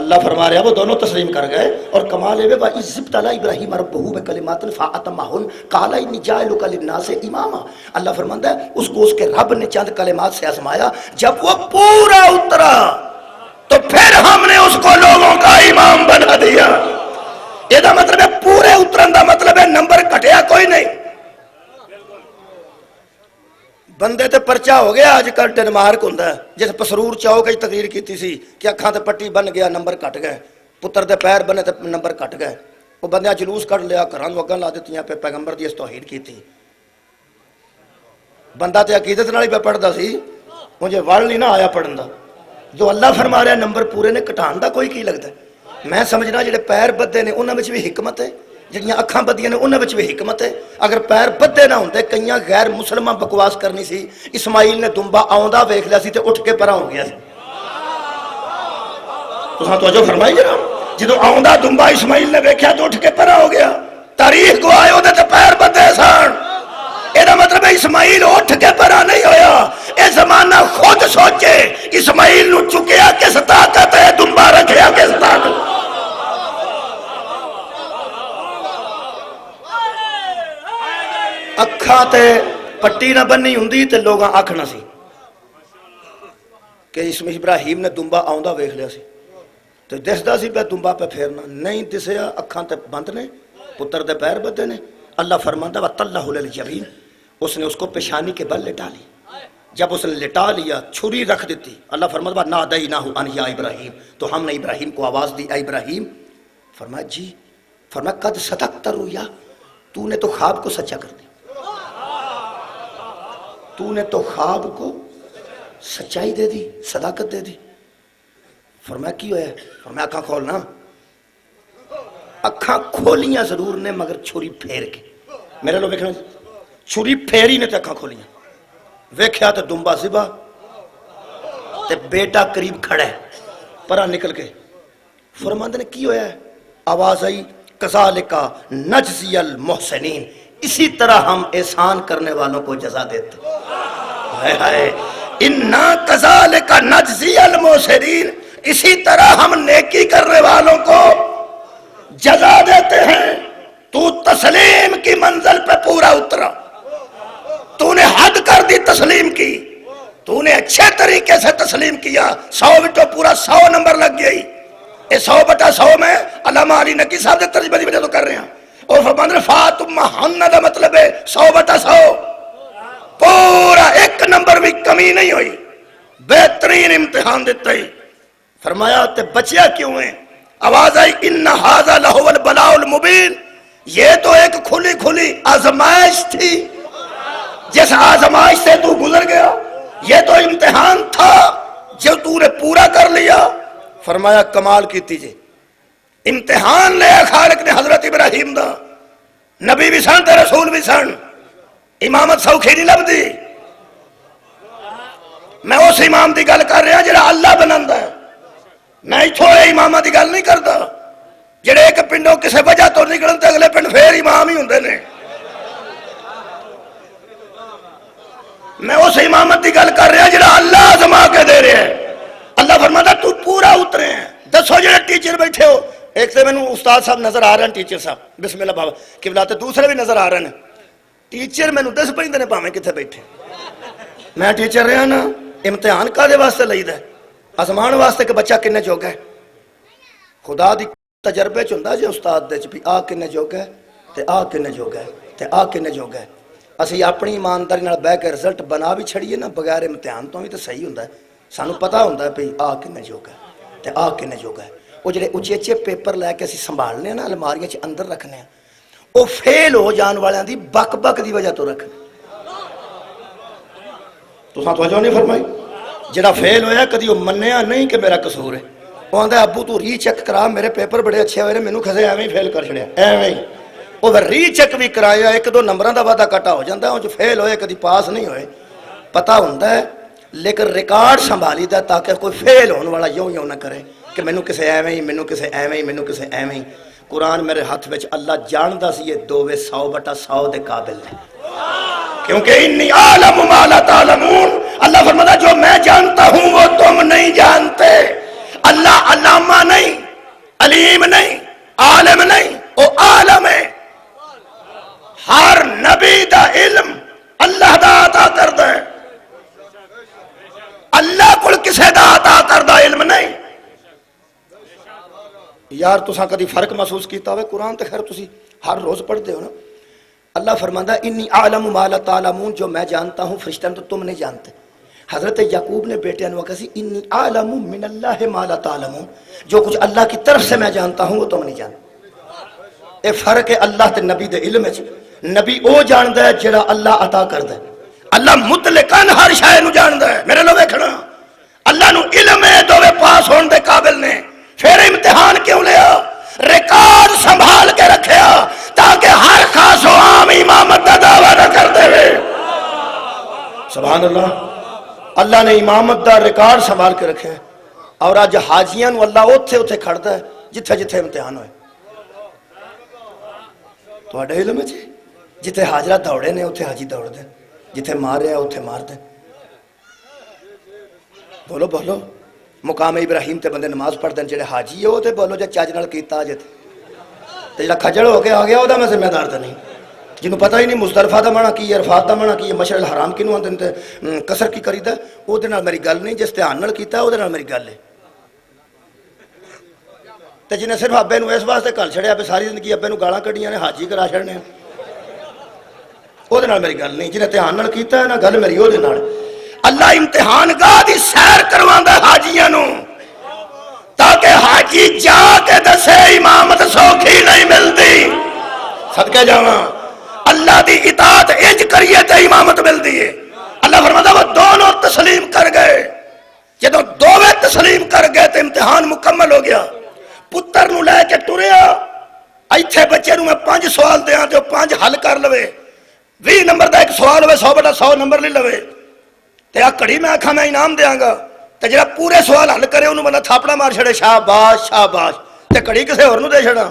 اللہ فرما رہا ہے وہ دونوں تسلیم کر گئے. اور کمال ہے وہ اذ ابتلی ابراہیم ربہ بکلمات فاتمہن قال انی جاعلک للناس اماما. اللہ فرماتا ہے اس کو اس کے رب نے چند کلمات سے آزمایا. جب وہ پورا اترا تو پھر ہم نے اس کو لوگوں کا امام بنا دیا. یہ مطلب ہے پورے اترن دا مطلب ہے نمبر کٹیا کوئی نہیں. بندے تے پرچا ہو گیا اج کل ڈنمارک ہوندا ہے جس پسرور چوک وچ تقریر کیتی سی کہ اکھاں تے پٹی بن گیا نمبر کٹ گئے. پتر دے پیر بنے تے نمبر کٹ گئے. وہ بندیاں جلوس کٹ لیا گھراں نوں اگاں لا دتیاں پہ پیغمبر دی اس توہین کیتی. بندہ تے عقیدت نال ہی پہ پڑھدا سی مجھے وڑ نہیں نہ آیا پڑھن دا. جو اللہ فرما رہا ہے نمبر پورے نے کٹان دا کوئی کی لگدا ہے. میں سمجھنا جڑے پیر بدے نے انہاں وچ بھی حکمت ہے جڑیاں اکھاں بدیاں نے انہاں وچ بھی حکمت ہے. اگر پیر بدے نہ ہوندے کئیاں غیر مسلمان بکواس کرنی سی. اسماعیل نے دمبا آوندا ویکھ لیا سی تے اٹھ کے پراں ہو گیا سی. تساں توجہ فرمائی جناب جدوں آوندا دمبا اسماعیل نے ویکھیا تو اٹھ کے پراں ہو گیا. تاریخ گواہ ہے اودے تے پیر بدے سن. یہ مطلب ہے اسماعیل اٹھ کے پراں نہیں ہویا. اے زمانہ خود سوچے اسماعیل نو چکیا کس طاقت ہے دمبا رکھیا کس طاقت. اکھاں تے پٹی نہ بننی ہوندی تے لوگاں آکھنا سی کہ اس میں ابراہیم نے دمبا آوندا ویکھ لیا سی تے دسدا سی پہ دمبا پہ پھیرنا نہیں دسیا. اکھاں تے بند نے پتر دے پیر بدے نے. اللہ فرماتا وَطَلَّهُ لِلْجَبِينِ, اس نے اس کو پیشانی کے بل لٹا لی. جب اس نے لٹا لیا چھری رکھ دیتی, اللہ فرماتا نَادَيْنَاهُ أَنْ يَا إِبْرَاهِيمُ, تو ہم نے ابراہیم کو آواز دی, اے ابراہیم. فرمایا جی. فرمایا قد صدقت الرؤیا, تو نے تو خواب کو سچا کر دی, تو نے تو خواب کو سچائی دے دی, صداقت دے دی. فرمایا کی ہویا؟ فرمایا اکھاں کھولنا. اکھاں کھولیاں ضرور نے مگر چھری پھیر کے. میرے لوگ ویکھنا, چھری پھیری نے تے اکھاں کھولیاں. ویکھیا تے دمبا ذبح تے بیٹا قریب کھڑا ہے پرا نکل کے. فرماندے نے کی ہویا ہے؟ آواز آئی کذالک نجزی المحسنین, اسی طرح ہم احسان کرنے والوں کو جزا دیتے. ہائے ہائے, انا کذالک نجزی المحسنین, اسی طرح ہم نیکی کرنے والوں کو جزا دیتے ہیں. تو تسلیم کی منزل پہ پورا اترا, تو نے حد کر دی تسلیم کی, تو نے اچھے طریقے سے تسلیم کیا. 100 بٹو پورا 100 نمبر لگ گئی. یہ 100/100 میں علامہ علی نقی صاحب نے ترجمہ دی وجہ تو کر رہے ہیں. اور فرماندے فاطمہ ہن دا مطلب ہے 100/100 پورا 1 نمبر بھی کمی نہیں ہوئی. بہترین امتحان دیتا ہی. فرمایا تے بچیا کیوں ہیں؟ آواز آئی ان ھذا لہو البلاء المبین, یہ تو ایک کھلی کھلی آزمائش تھی. جس آزمائش سے تو گزر گیا, یہ تو امتحان تھا جو تو نے پورا کر لیا. فرمایا کمال کیتی جے, امتحان لے خالق نے حضرت ابراہیم دا. نبی بھی سن تے رسول بھی سن, امامت سوکھی نہیں لبدی. میں اس امام دی گل کر رہا جڑا اللہ بناندا ہے. میں اتھوں اے امامہ دی گل نہیں کردا جڑے ایک پنڈوں کسے وجہ تو نکلن تے اگلے پنڈ پھر امام ہی ہوندے نے. میں اس امامت دی گل کر رہا جڑا اللہ آزما کے دے رہے ہیں. اللہ فرماتا تو پورا اترے ہیں. دسو جڑے ٹیچر بیٹھے ہو, ایک سے میں استاد صاحب نظر آ رہے ہیں, ٹیچر صاحب بسم اللہ بابا قبلہ, تے دوسرے بھی نظر آ رہے ہیں. ٹیچر میں دس پہ نے پاویں کتنے بیٹھے. میں ٹیچر رہا نا, امتحان کادے واسطے لئیدا ہے؟ آزمان واسطے کہ بچہ کنے جوگا ہے. خدا دی تجربے چ ہوندا جے استاد دے چ بھی آ کنے جوگا ہے تے آ کنے جوگا ہے تے آ کنے جوگا ہے. اسی اپنی ایمانداری نال بیٹھ کے رزلٹ بنا بھی چھڑیے نا بغیر امتحان تو بھی تے صحیح ہوندا ہے. سانو پتہ ہوندا ہے بھی آ کنے جوگا ہے تے آ کنے جوگا ہے. وہ جڑے اچھے اچھے پیپر لے کے اسی سنبھالنے ہیں نا الماریاں چ اندر رکھنے ہیں, وہ فیل ہو جان والوں دی بک بک دی وجہ تو رکھنے. تساں توجہ نہیں فرمائی. جڑا فیل ہویا کدی وہ منیا نہیں کہ میرا قصور ہے. وہ آندا ابو تو ری چیک کرا, میرے پیپر بڑے اچھے ہوئے, مینوں کھسے ایویں فیل کر چھڑیا ایویں ہی. وہ ری چیک بھی کرایا, 1-2 نمبراں دا وعدہ کٹا ہو جاندا ہے. جو فیل ہوئے کدی پاس نہیں ہوئے پتہ ہوندا ہے, لیکن ریکارڈ سنبھالی دا تاکہ کوئی فیل ہونے والا یوں نہ کرے کہ مینوں کسے ایویں ہی, مینوں کسے ایویں ہی, مینوں کسے ایویں ہی. قرآن میرے ہاتھ وچ اللہ جاندا سی یہ دوویں 100/100 دے قابل نے, کیونکہ انی عالم ما لا تعلمون. اللہ فرماتا جو میں جانتا ہوں وہ تم نہیں جانتے. اللہ علامہ نہیں, علیم نہیں, عالم نہیں, وہ عالم ہے. ہر نبی دا علم اللہ دا عطا کردا ہے. اللہ کول کسے دا عطا کردا علم نہیں. یار تساں کدی فرق محسوس کیتا ہوئے؟ قرآن تے خیر تسی ہر روز پڑھتے ہو نا. اللہ فرماندا انی اعلم ما لا تعلمون, جو میں جانتا ہوں فرشتوں تو تم نہیں جانتے. حضرت یعقوب نے بیٹے نے کہا سی انی اعلم من اللہ ما لا تعلمون, جو کچھ اللہ کی طرف سے میں جانتا ہوں وہ تم نہیں جانتے. اے فرق ہے اللہ تے نبی دے علم وچ. نبی او جاندا ہے جڑا اللہ عطا کردا ہے. اللہ مطلقاً ہر شے نو جاندا ہے. میرے لو ویکھنا, اللہ نو علم ہے دوویں پاس ہون دے قابل نے. پھر امتحان کیوں لیا؟ ریکارڈ سنبھال کے رکھیا تاکہ ہر خاص و عام امامت دا دعویٰ نہ کر دے. سبحان اللہ. اللہ نے امامت دا ریکارڈ سنبھال کے رکھے. اور آج حاجیاں نو اللہ اوتھے اوتھے کھڑدا ہے جتھے جتھے امتحان ہوئے. تواڈے علم وچ جتھے حاجرہ دوڑے نے اوتھے حاجی دوڑ دے, جتھے مارے اوتھے مار دے. بولو بولو. مقام ابراہیم تے بندے نماز پڑھ دیں جڑے حاجی ہو تے بولو جے چاج نال کیتا جے تے جڑا کھجڑ ہو کے آ گیا او دا میں ذمہ دار تے نہیں. جنوں پتہ ہی نہیں مزدلفہ دا معنی کی ہے, عرفات دا معنی کی ہے, مشعر الحرام کینوں آندے تے قصر کی کریدا, او دے نال میری گل نہیں. جس دھیان نال کیتا او دے نال میری گل ہے. تے جنہیں صرف ابے نو اس واسطے گل چھڑیا پہ ساری زندگی ابے نو گالاں کڈیاں نے حاجی کرا چھڑنے وہ میری گل نہیں، جنہیں دھیان نال کیتا ہے نا گل میری وہ اللہ امتحان گاہ دی سیر کرواندا حاجیاں نو تاکہ حاجی جا کے دسے امامت سوکھی نہیں ملتی، صدقے جاواں اللہ دی اطاعت انج کریے تے امامت ملتی ہے۔ اللہ فرماتا وہ دونوں تسلیم کر گئے، جدوں دوویں تسلیم کر گئے تے امتحان مکمل ہو گیا، پتر نو لے کے ٹریا ایتھے بچے نو میں 5 سوال دیاں تے 5 حل کر لوے، 20 نمبر دا ایک سوال ہوئے 100/100 نمبر نہیں لوے تے آ کڑی میں آکھا میں انعام دیاں گا تے جڑا پورے سوال حل کرے انہوں بندہ تھاپڑا مار چھڑے شاباش شاباش تے کڑی کسے اور نو دے چھڑا۔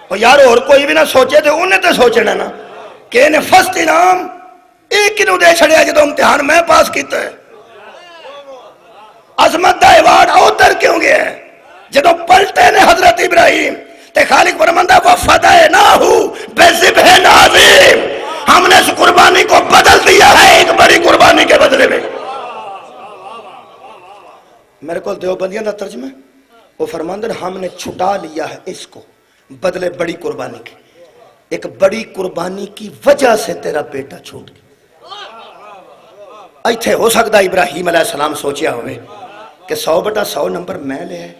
اور یار اور کوئی بھی نہ سوچے تے انہیں تے سوچنا نا کہ انہیں فرسٹ انعام ایک نو دے چھڑیا جدو امتحان میں پاس کیتا ہے۔ عظمت دا ایوارڈ اوتر کیوں گیا ہے جدو پلٹے نے حضرت ابراہیم تے خالق فرماندہ وَفَدَيْنَاهُ بِذِبْحٍ عَظِيمٍ، ہم نے اس قربانی کو بدل دیا ہے ایک بڑی قربانی کے بدلے میں۔ میرے کو دیوبندیاں دا ترجمہ وہ فرماندہ ہم نے چھٹا لیا ہے اس کو بدلے بڑی قربانی کے، ایک بڑی قربانی کی وجہ سے تیرا بیٹا چھوٹ گیا۔ ایتھے ہو سکتا ابراہیم علیہ السلام سوچیا ہوئے کہ 100/100 نمبر میں لے آئے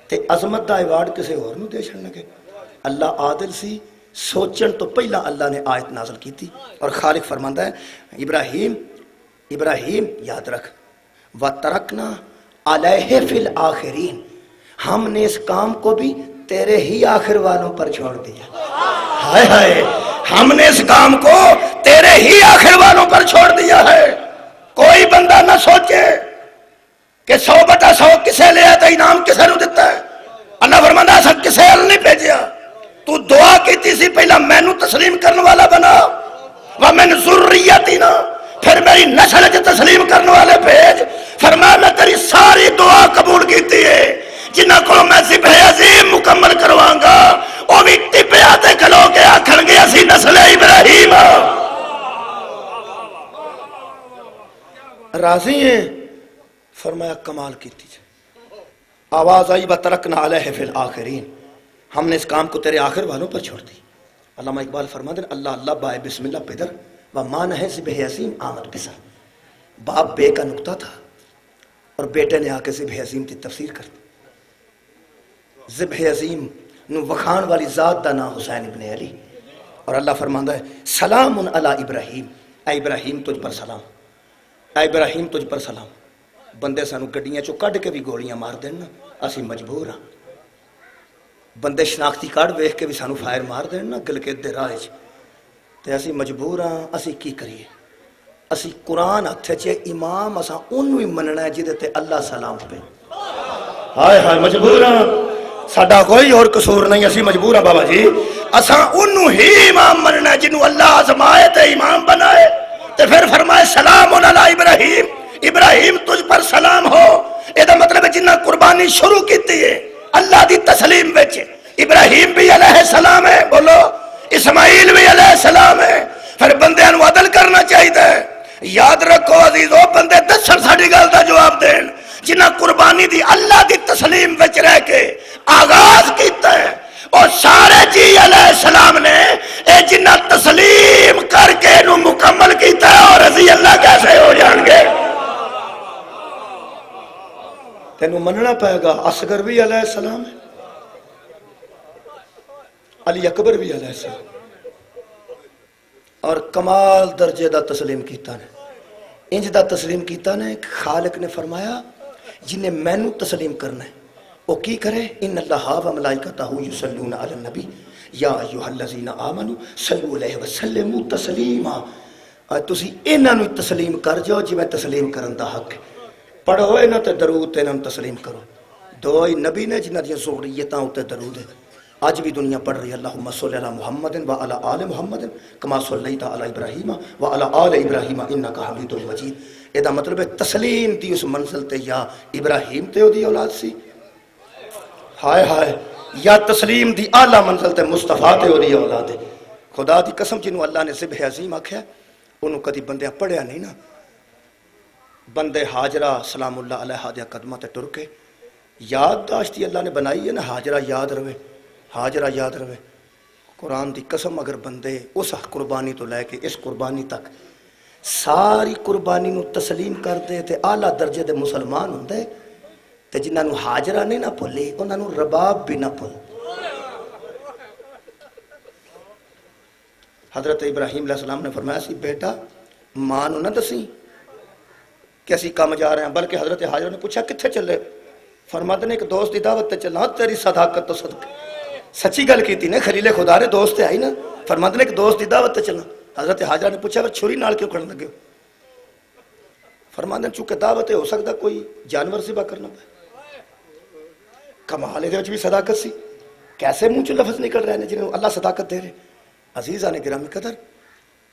تے عظمت دا ایوارڈ کسے اور نو دے چھڑ لگے۔ اللہ عادل سی، سوچن تو پہلا اللہ نے آیت نازل کی تھی اور خالق فرماندہ ہے ابراہیم یاد رکھ وَتَرَكْنَا عَلَيْهِ فِي الْآخِرِينَ، ہم نے اس کام کو بھی تیرے ہی آخر والوں پر چھوڑ دیا۔ ہائے ہائے، ہم نے اس کام کو تیرے ہی آخر والوں پر چھوڑ دیا ہے۔ کوئی بندہ نہ سوچے کہ 100/100 کسے لے آتا انعام کسے نو دیتا ہے۔ اللہ فرماندہ ایسا کسے حل نہیں بھیجیا، تو دعا کی تیسی پہلا میں نو تسلیم کرنے والا بنا وَمِن ذُرِّيَّتِنَا، پھر میری نسل جو تسلیم کرنے والے بھیج۔ فرمایا میں تیری ساری دعا قبول کیتی ہے، جنہ کو میں ذبح عظیم مکمل کرواؤں گا وہ بھی ٹپے آتے کھلو کے آکھن گے اسی نسل ابراہیم راضی ہیں۔ فرمایا کمال کیتی جائے، آواز آئی وَتَرَكْنَا عَلَيْهِ فِي الْآخِرِينَ، ہم نے اس کام کو تیرے آخر والوں پر چھوڑ دی۔ علامہ اقبال فرماتے ہیں اللہ اللہ بائے بسم اللہ پیدر وَمَانَ ہے ذبح عظیم آمد پسر، باپ بے کا نکتہ تھا اور بیٹے نے آ کے ذبح عظیم کی تفسیر کر دی۔ ذبح عظیم نو وخان والی ذات دا نام حسین ابن علی، اور اللہ فرماندہ ہے سلام علی ابراہیم، اے ابراہیم تجھ پر سلام، اے ابراہیم تجھ پر سلام۔ بندے سانو گڈیاں چو کڈ کے بھی گولیاں مار دین نا اسی مجبور ہاں، بندے شناختی کارڈ ویکھ کے بھی سانو فائر مار دین نا گلگت دے راہ وچ تے اسی مجبور ہاں، اسی کی کریے؟ اسی قرآن ہتھے چ امام اساں اونوں ہی مننا ہے جدے تے اللہ سلام پہ۔ ہائے ہائے مجبور ہاں، ساڈا کوئی اور قصور نہیں، اسی مجبور ہاں بابا جی، اساں انہوں ہی امام مننا ہے جنہوں اللہ آزمائے تے امام بنائے۔ تے پھر فرمائے سلام علی ابراہیم، ابراہیم تجھ پر سلام ہو۔ یہ مطلب ہے جنہ قربانی شروع کیتی ہے اللہ دی تسلیم وچ، ابراہیم بھی علیہ السلام ہے، بولو اسماعیل بھی علیہ السلام ہے۔ پھر بندیاں نو عدل کرنا چاہیے۔ یاد رکھو عزیزو، بندے دسن ساڈی گل دا جواب دین جنہ قربانی دی اللہ دی تسلیم وچ رہ کے آغاز کیتا ہے، اور سارے جی علیہ السلام نے اے جنہ تسلیم کر کے نو مکمل کیتا ہے، اور رضی اللہ کیسے ہو جان گے؟ تینوں مننا پائے گا اصغر بھی علیہ السلام ہے، علی اکبر بھی علیہ السلام، اور کمال درجے دا تسلیم کیتا نے، انج دا تسلیم کیتا نے۔ خالق نے فرمایا جنہیں میں نو تسلیم کرنا ہے وہ کی کرے، ان اللہ و ملائکتہ یصلون علی النبی یا ایھا الذین آمنوا صلوا علیہ وسلموا تسلیما۔ تسی انہاں نو تسلیم کر جاؤ جی میں تسلیم کرن دا حق ہے، پڑھو انہاں تے درود تے انہاں تسلیم کرو۔ دو ہی نبی نے جنہاں دی ذریتاں تے درود ہے، آج بھی دنیا پڑھ رہی ہے اللہم صلی علی محمد و علی آل محمد کما صلیت علی ابراہیم و علی آل ابراہیم انکا حمید مجید۔ یہ دا مطلب ہے تسلیم دی اس منزل تے یا ابراہیم تے او دی اولاد سی، ہائے ہائے، یا تسلیم دی اعلیٰ منزل تے مصطفیٰ تے او دی اولاد ہے۔ خدا دی قسم جنہوں اللہ نے ذبح عظیم آکھیا انہوں کدی بندیاں پڑھیا نہیں نا۔ بندے حاجرہ سلام اللہ علیہ دیا قدمہ تے ٹر کے یادداشت اللہ نے بنائی ہے نا، ہاجرہ یاد رہے، ہاجرہ یاد رہے۔ قرآن دی قسم اگر بندے اس قربانی تو لے کے اس قربانی تک ساری قربانی نو تسلیم کر دے تے اعلیٰ درجے دے مسلمان ہوندے تے جنہاں نو ہاجرہ نہیں نہ بھولے انہاں نو رباب بھی نہ بھول۔ حضرت ابراہیم علیہ السلام نے فرمایا سی بیٹا ماں نو نہ دسی کہ اسی کام جا رہے ہیں، بلکہ حضرت حاجرہ نے پوچھا کتھے چلے؟ فرماتے نے ایک دوست دی دعوت تے چلنا، تیری صداقت تو صدقے سچی گل کیتی نے، خلیل خدا نے دوست آئی نا، فرماتے نے ایک دوست دی دعوت تے چلنا۔ حضرت حاجرہ نے پوچھا پھر چھری نال کیوں کرنے لگے ہو؟ فرماتے ہیں چونکہ دعوت ہو سکتا کوئی جانور ذبح کرنا پہ۔ کمال دے وچ بھی صداقت سی، کیسے منہ چ لفظ نکل رہے ہیں جنہوں اللہ صداقت دے رہے۔ عزیزاں نے گرامی قدر،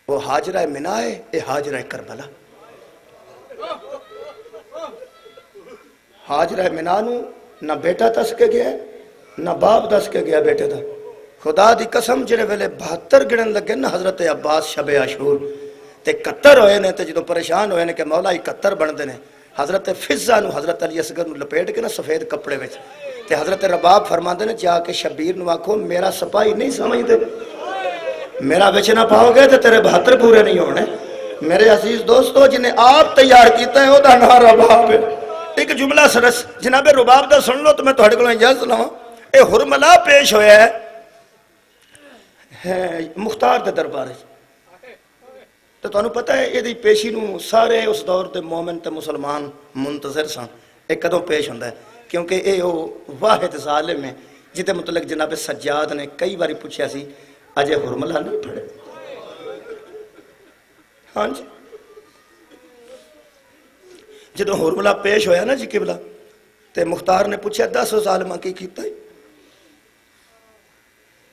وہ ہاجرہ منہ ہے، اے ہاجرہ کربلا۔ ہاجرہ منہ نو نہ بیٹا دس کے گیا نہ باپ دس کے گیا بیٹے دا۔ خدا دی قسم جڑے ویلے 72 گڑن لگے نا حضرت عباس شب عاشور تے 71 ہوئے نے تے جدوں پریشان ہوئے نے کہ مولا 71 بندے نے، حضرت فضہ نو حضرت علی اصغر نو لپیٹ کے نا سفید کپڑے وچ تے حضرت رباب فرماندے نے جا کے شبیر نو آکھو میرا سپاہی نہیں سمجھدے، میرا وچ نہ پاؤ گے تے تیرے 72 پورے نہیں ہونے۔ میرے عزیز دوستو جنہیں آپ تیار کیتا ہے او دا نام رباب ہے۔ ایک جملہ سرس جناب رباب دا سن لو تو میں تہاڈے کولوں اجازت لواں۔ اے حرملا پیش ہویا ہے مختار دے دربار وچ، تو تانوں پتہ ہے یہ پیشی نو سارے اس دور دے مومن تے مسلمان منتظر سن اے کدوں پیش ہوندا ہے، کیونکہ اے او واحد ظالم ہے جتے متعلق جناب سجاد نے کئی باری پوچھا سی اجے حرملا نہیں پڑھے۔ ہاں جی جدوں حرملا پیش ہویا نا جی قبلہ تے مختار نے پوچھا 10 ظالمہ کی کیتا ہے؟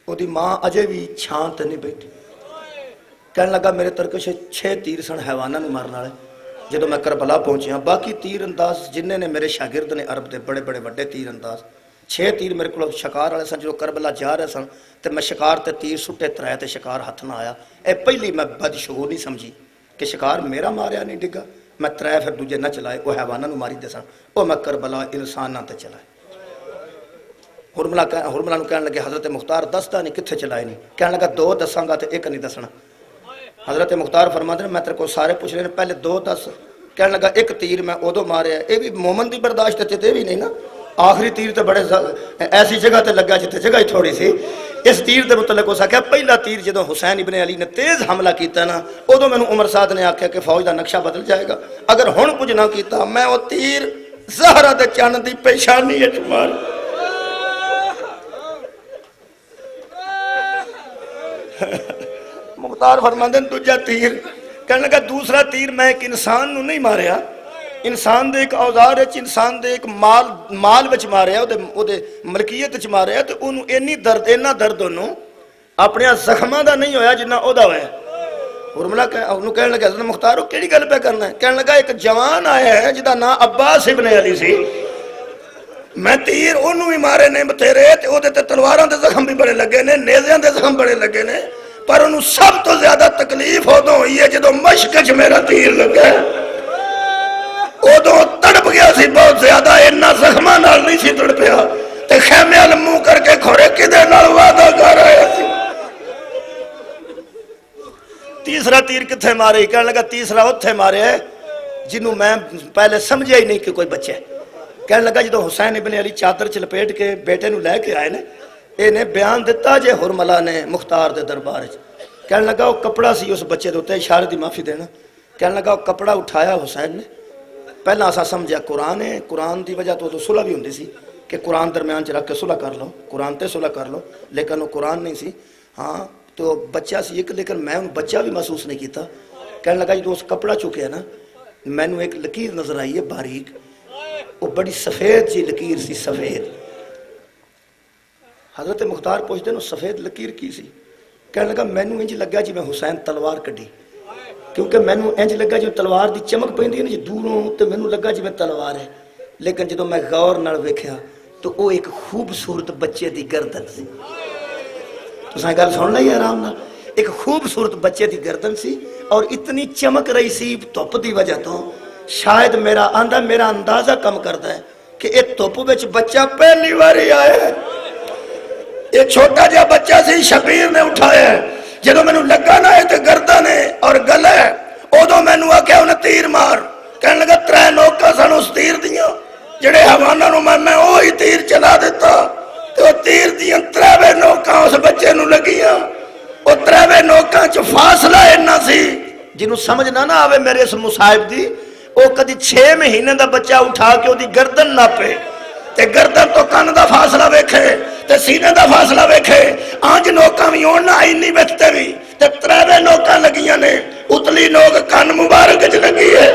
وہ دی ماں اجے بھی چھان تے نہیں بیٹھی، کہنے لگا میرے ترکش 6 تیر سن حیوانہ نو مارنا ہے۔ جدو میں کربلا پہنچیا باقی تیر انداز جننے نے میرے شاگرد نے عرب دے بڑے بڑے وڈے تیر انداز 6 تیر میرے کو شکار والے سن، جو کربلا جا رہے سن تے میں شکار تے تیر سٹے ترائے تے شکار ہاتھ نہ آیا۔ اے پہلی میں بدشعور نہیں سمجھی کہ شکار میرا ماریا نہیں ڈگا، میں ترائے پھر دوجے نہ چلائے وہ حیوانہ نو ماری دے سن، وہ میں کربلا انسان نہ تے چلائے۔ حرملا نو کہنے لگے حضرت مختار دستا نہیں کتھے چلائے نہیں، کہنے لگا 2 دساں گا تے 1 نہیں دسنا۔ حضرت مختار فرماتے ہیں میں تیرے کو سارے پوچھ رہے ہیں پہلے 2 دس، کہنے لگا 1 تیر میں ادو مارے ہے، یہ بھی مومن دی برداشت تے بھی نہیں نا، آخری تیر تے بڑے ایسی جگہ تے لگا جتے جگہ ہی تھوڑی سی۔ اس تیر دے متعلق ہو سکیا پہلا تیر جدو حسین ابن علی نے تیز حملہ کیتا نا ادو میں عمر سعد نے آکھیا کہ فوج دا نقشہ بدل جائے گا، اگر ہن کچھ نہ کیتا میں وہ تیر زہرا دے چن دی پیشانی وچ مار۔ مختار فرماندے دوجا تیر، کہنے لگا دوسرا تیر میں ایک انسان نو نہیں ماریا، انسان دے ایک اوزار وچ انسان دے ایک مال وچ ماریا، او دے ملکیت وچ ماریا، تے اونوں اینا درد اونوں اپنے زخماں دا نہیں ہویا جنہ او دا ہویا۔ حرملا انہوں کہنے لگا حضرت مختار کیڑی گل پہ کرنا ہے؟ کہنے لگا ایک جوان آیا ہے جدا نام عباس ابن علی سی، میں تیر انہوں بھی مارے نے بتھیرے تے او دے تے تلواراں دے زخم بھی بڑے لگے نے، نیزیاں دے زخم بڑے لگے نے، پر انہوں سب تو زیادہ تکلیف ادو ہوئی ہے جدو مشک چ میرا تیر لگا، ادو تڑپ گیا سی بہت زیادہ، اینا زخماں نال نہیں سی تڑپیا تے خیمے ال منہ کر کے کھورے کدے نال وعدہ کر آیا سی۔ تیسرا تیر کتھے مارے؟ کہنے لگا تیسرا اتھے مارے ہے جنہوں میں پہلے سمجھے ہی نہیں کہ کوئی بچے۔ کہنے لگا جدو حسین ابن علی چادر چ لپیٹ کے بیٹے نو لے کے آئے نے، انہیں بیان دیتا جے حرملا نے مختار دے دربار وچ۔ کہنے لگا وہ کپڑا سی اس بچے دے اشارے دی معافی دینا، کہنے لگا وہ کپڑا اٹھایا حسین نے، پہلا اسا سمجھا قرآن ہے، قرآن دی وجہ تو صلح بھی ہوندی سی کہ قرآن درمیان چ رکھ کے صلح کر لو، قرآن تے صلح کر لو، لیکن وہ قرآن نہیں سی۔ ہاں تو بچہ سی ایک، لیکن میں بچہ بھی محسوس نہیں کیتا۔ کہنے لگا جدو اس کپڑا چکے نا میں نے ایک لکیر نظر آئی ہے باریک، وہ بڑی سفید جی لکیر سی، سفید۔ حضرت مختار پوچھتے ہیں سفید لکیر کی سی؟ کہنے لگا میں نے انج لگا جی میں حسین تلوار کڈی، کیونکہ میں نے انج لگا جی تلوار دی چمک پیندی ہے نا جی دوروں، تو میں نے لگا جی میں تلوار ہے، لیکن جدو میں غور نال ویکھیا تو وہ ایک خوبصورت بچے دی گردن سی۔ تو سائیں گل سن لئی آرام نال، ایک خوبصورت بچے دی گردن سی اور اتنی چمک رہی سی دھوپ دی وجہ تو، شاید میرا اندازہ کم کرتا ہے کہ یہ دھوپ وچ بچہ پہلی باری آیا ہے، یہ چھوٹا جا بچہ سی، شبیر نے اٹھایا ہے، جدو میں لگا نہ ہے تے گردن ہے اور گلہ ہے، ادو میں آکھیا انہیں تیر مار، کہنے لگا 3 نوکاں سن اس تیر دیاں جڑے حوانا نو میں وہی تیر چلا دیتا، تو تیر دیاں 3 نوکاں اس بچے نو لگیاں، وہ 3 نوکاں چ فاصلہ اینا سی جنہوں سمجھ نہ آوے میرے اس مصاحب دی، وہ کدی 6 مہینے دا بچہ اٹھا کے وہ دی گردن نہ پے تے گردن تو کن دا فاصلہ ویکھے تے سینے دا فاصلہ ویکھے، آنج نوکاں بھی ہونا آئی نہیں بیٹھتے بھی تے 3 نوکاں لگیاں نے، اتلی نوک کن مبارک چ لگی ہے،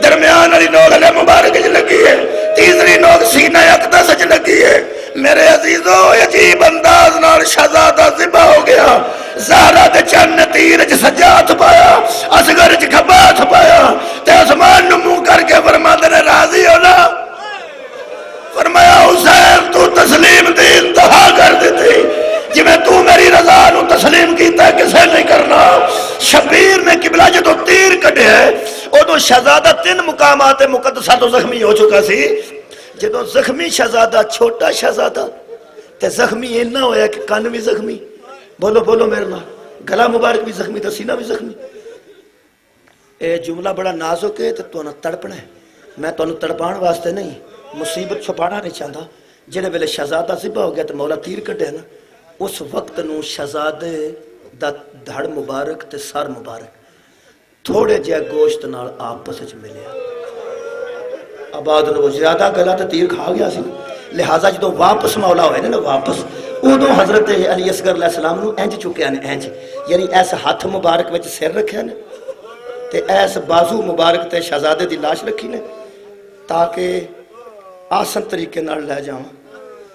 درمیان والی نوک علی مبارک چ لگی ہے، تیسری نوک سینہ اقدس چ لگی ہے۔ میرے عزیزو عجیب انداز نال شہزادہ ذبح ہو گیا، زہرا دے چن تیر چ سجات پایا، اصغر چ کھبات پایا تے آسمان نو منہ کر کے فرماندے نے راضی ہونا، فرمایا حسین تو تسلیم دی انتہا کر دیتی، جی میں تو میری رضا نو تسلیم کیتا ہے کسے نہیں کرنا۔ شبیر نے قبلہ جدو تیر کٹے ہے ادو شہزادہ 3 مقامات مقدسہ تو زخمی ہو چکا سی، جدو زخمی شہزادہ چھوٹا شہزادہ تے زخمی اینا ہویا کہ کان بھی زخمی، بولو بولو میرے نال، گلا مبارک بھی زخمی تے سینہ بھی زخمی۔ اے جملہ بڑا نازک ہے تے تو نہ تڑپنا ہے، میں تو نہ تڑپان واسطے نہیں، مصیبت چھپانا نہیں چاہتا۔ جنہیں ویلے شہزادہ ذبح ہو گیا تو مولا تیر کٹے نا، اس وقت نو شہزادے دا دھڑ مبارک تے سر مبارک تھوڑے جے گوشت نال آپس وچ ملیا، آباد نو زیادہ گلا تے تیر کھا گیا سی، لہذا جدو واپس مولا ہوئے نا واپس ادو حضرت علی اصغر علیہ السلام نو انج چکیا نے، انج یعنی ایس ہاتھ مبارک وچ سر رکھیا نے تے ایس بازو مبارک تے شہزادے دی لاش رکھی نے تاکہ آسن طریقے نال لے جاؤں،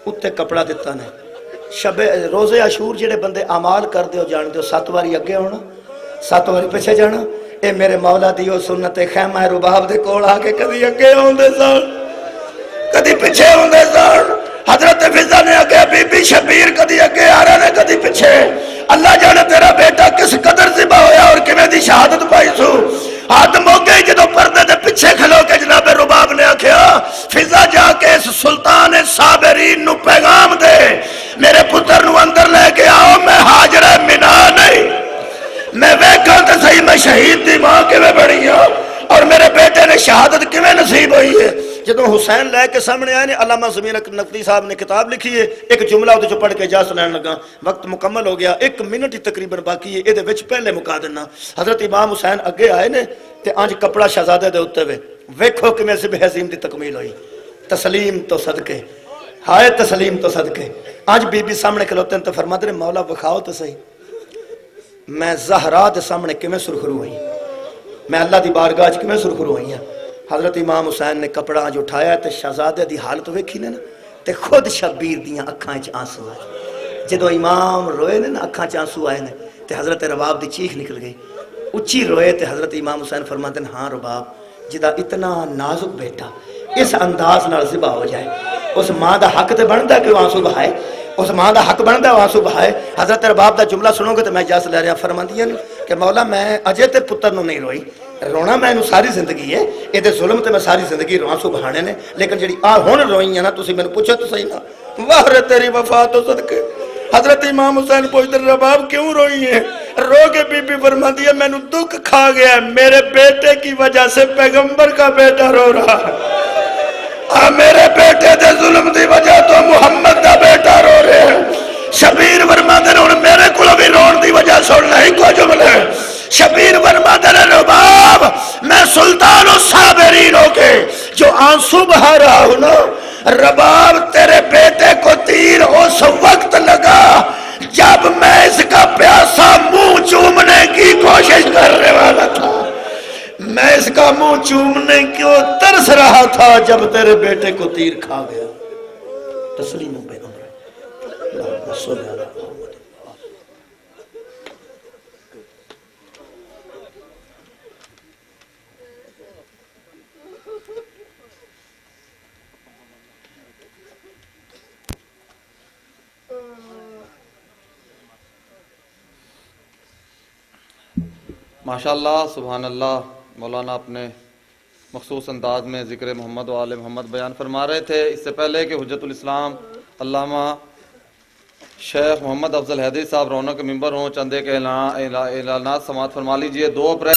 اتے کپڑا دیتا نے۔ شب روزے عاشور جڑے بندے اعمال کر دیو جان دیو 7 واری اگے ہونا 7 واری پیچھے جانا، اے میرے مولا دیو سنت خیمہ رباب دے کول آ کے کدی اگے ہوندے سن کدی پیچھے ہوندے سن۔ حضرت فضا نے آگے بی بی شبیر کدی اگے آ رہے نے کدی پیچھے، اللہ جانے تیرا بیٹا کس قدر ذبح ہویا اور کیویں دی شہادت پائی سو۔ آدم ہو گئی جدو پردے دے پیچھے کھلو کے جناب رباب نے آکھیا فضا جا کے اس سلطان صابرین نو پیغام دے میرے پتر نو اندر لے کے آؤ، میں حاجرہ منا نہیں، میں ویکھاں تے صحیح میں شہید دی ماں کیویں بڑی ہاں اور میرے بیٹے نے شہادت کیویں نصیب ہوئی ہے۔ جدو حسین لے کے سامنے آئے نے، علامہ ضمیر نقوی صاحب نے کتاب لکھی ہے، ایک جملہ وہ جو پڑھ کے جا سنان لگا، وقت مکمل ہو گیا، 1 منٹ ہی تقریباً باقی ہے، یہ وچ پہلے مکا دینا۔ حضرت امام حسین اگے آئے نے تے آج کپڑا شہزادے دے اتے وے، ویکھو کہ میں ذبح عظیم دی تکمیل ہوئی، تسلیم تو صدقے، ہائے تسلیم تو صدقے۔ آج بی بی سامنے کھلوتے ہیں تو فرماتے ہیں مولا بخاؤ تو صحیح میں زہرا دے سامنے کیویں سرخرو ہوئی، میں اللہ دی بارگاہ وچ کیویں سرخرو ہوئی ہاں۔ حضرت امام حسین نے کپڑا جو اٹھایا تے شہزادے دی حالت ویکھی نے نا تے خود شبیر دیاں اکھاں وچ آنسو آئے، جدو امام روئے نے نا اکھاں وچ آنسو آئے نے تے حضرت رباب دی چیخ نکل گئی، اچھی روئے تے حضرت امام حسین فرماتے ہیں ہاں رباب جدا اتنا نازک بیٹا اس انداز نال ذبح ہو جائے، اس ماں دا حق تے بندا کہ وہ آنسو بہائے، اس ماں دا حق بندا وہ آنسو بہائے۔ حضرت رباب دا جملہ سنو گے تو میں اجازت لے رہا فرماندیاں کہ مولا میں اجے تے پتر نو نہیں روئی، رونا میں انو ساری زندگی ہے، یہ دے ظلم تے میں ساری زندگی رواں سو بہانے نے، لیکن جڑی ہن روئی ہے نا تسی میں پوچھو تو صحیح نا، واہ رے تیری وفا تو صدقے۔ حضرت امام حسین پوچھتے رباب کیوں روئی ہے؟ رو کے بی بی فرماتی ہے میں نو دکھ کھا گیا ہے، میرے بیٹے کی وجہ سے پیغمبر کا بیٹا رو رہا ہے، میرے بیٹے دے ظلم دی وجہ تو محمد دا بیٹا رو رہے ہیں۔ شبیر فرماتے ہیں میرے کو بھی رون دی وجہ سننا ہی کو جملے، شبیر فرماتے ہیں رباب میں سلطان الصابرین ہو کے جو آنسو بہا رہا ہوں نا، رباب تیرے بیٹے کو تیر اس وقت لگا جب میں اس کا پیاسا منہ چومنے کی کوشش کرنے والا تھا، میں اس کا منہ چومنے کیوں ترس رہا تھا جب تیرے بیٹے کو تیر کھا گیا۔ تسلیم پیغمبر اللہم صلی اللہ علیہ وسلم۔ ماشاءاللہ سبحان اللہ، مولانا اپنے مخصوص انداز میں ذکر محمد و آل محمد بیان فرما رہے تھے۔ اس سے پہلے کہ حجت الاسلام علامہ شیخ محمد افضل حیدری صاحب رونق ممبر ہوں، چند ایک اعلانات سماعت فرما لیجئے۔ 2 اپریل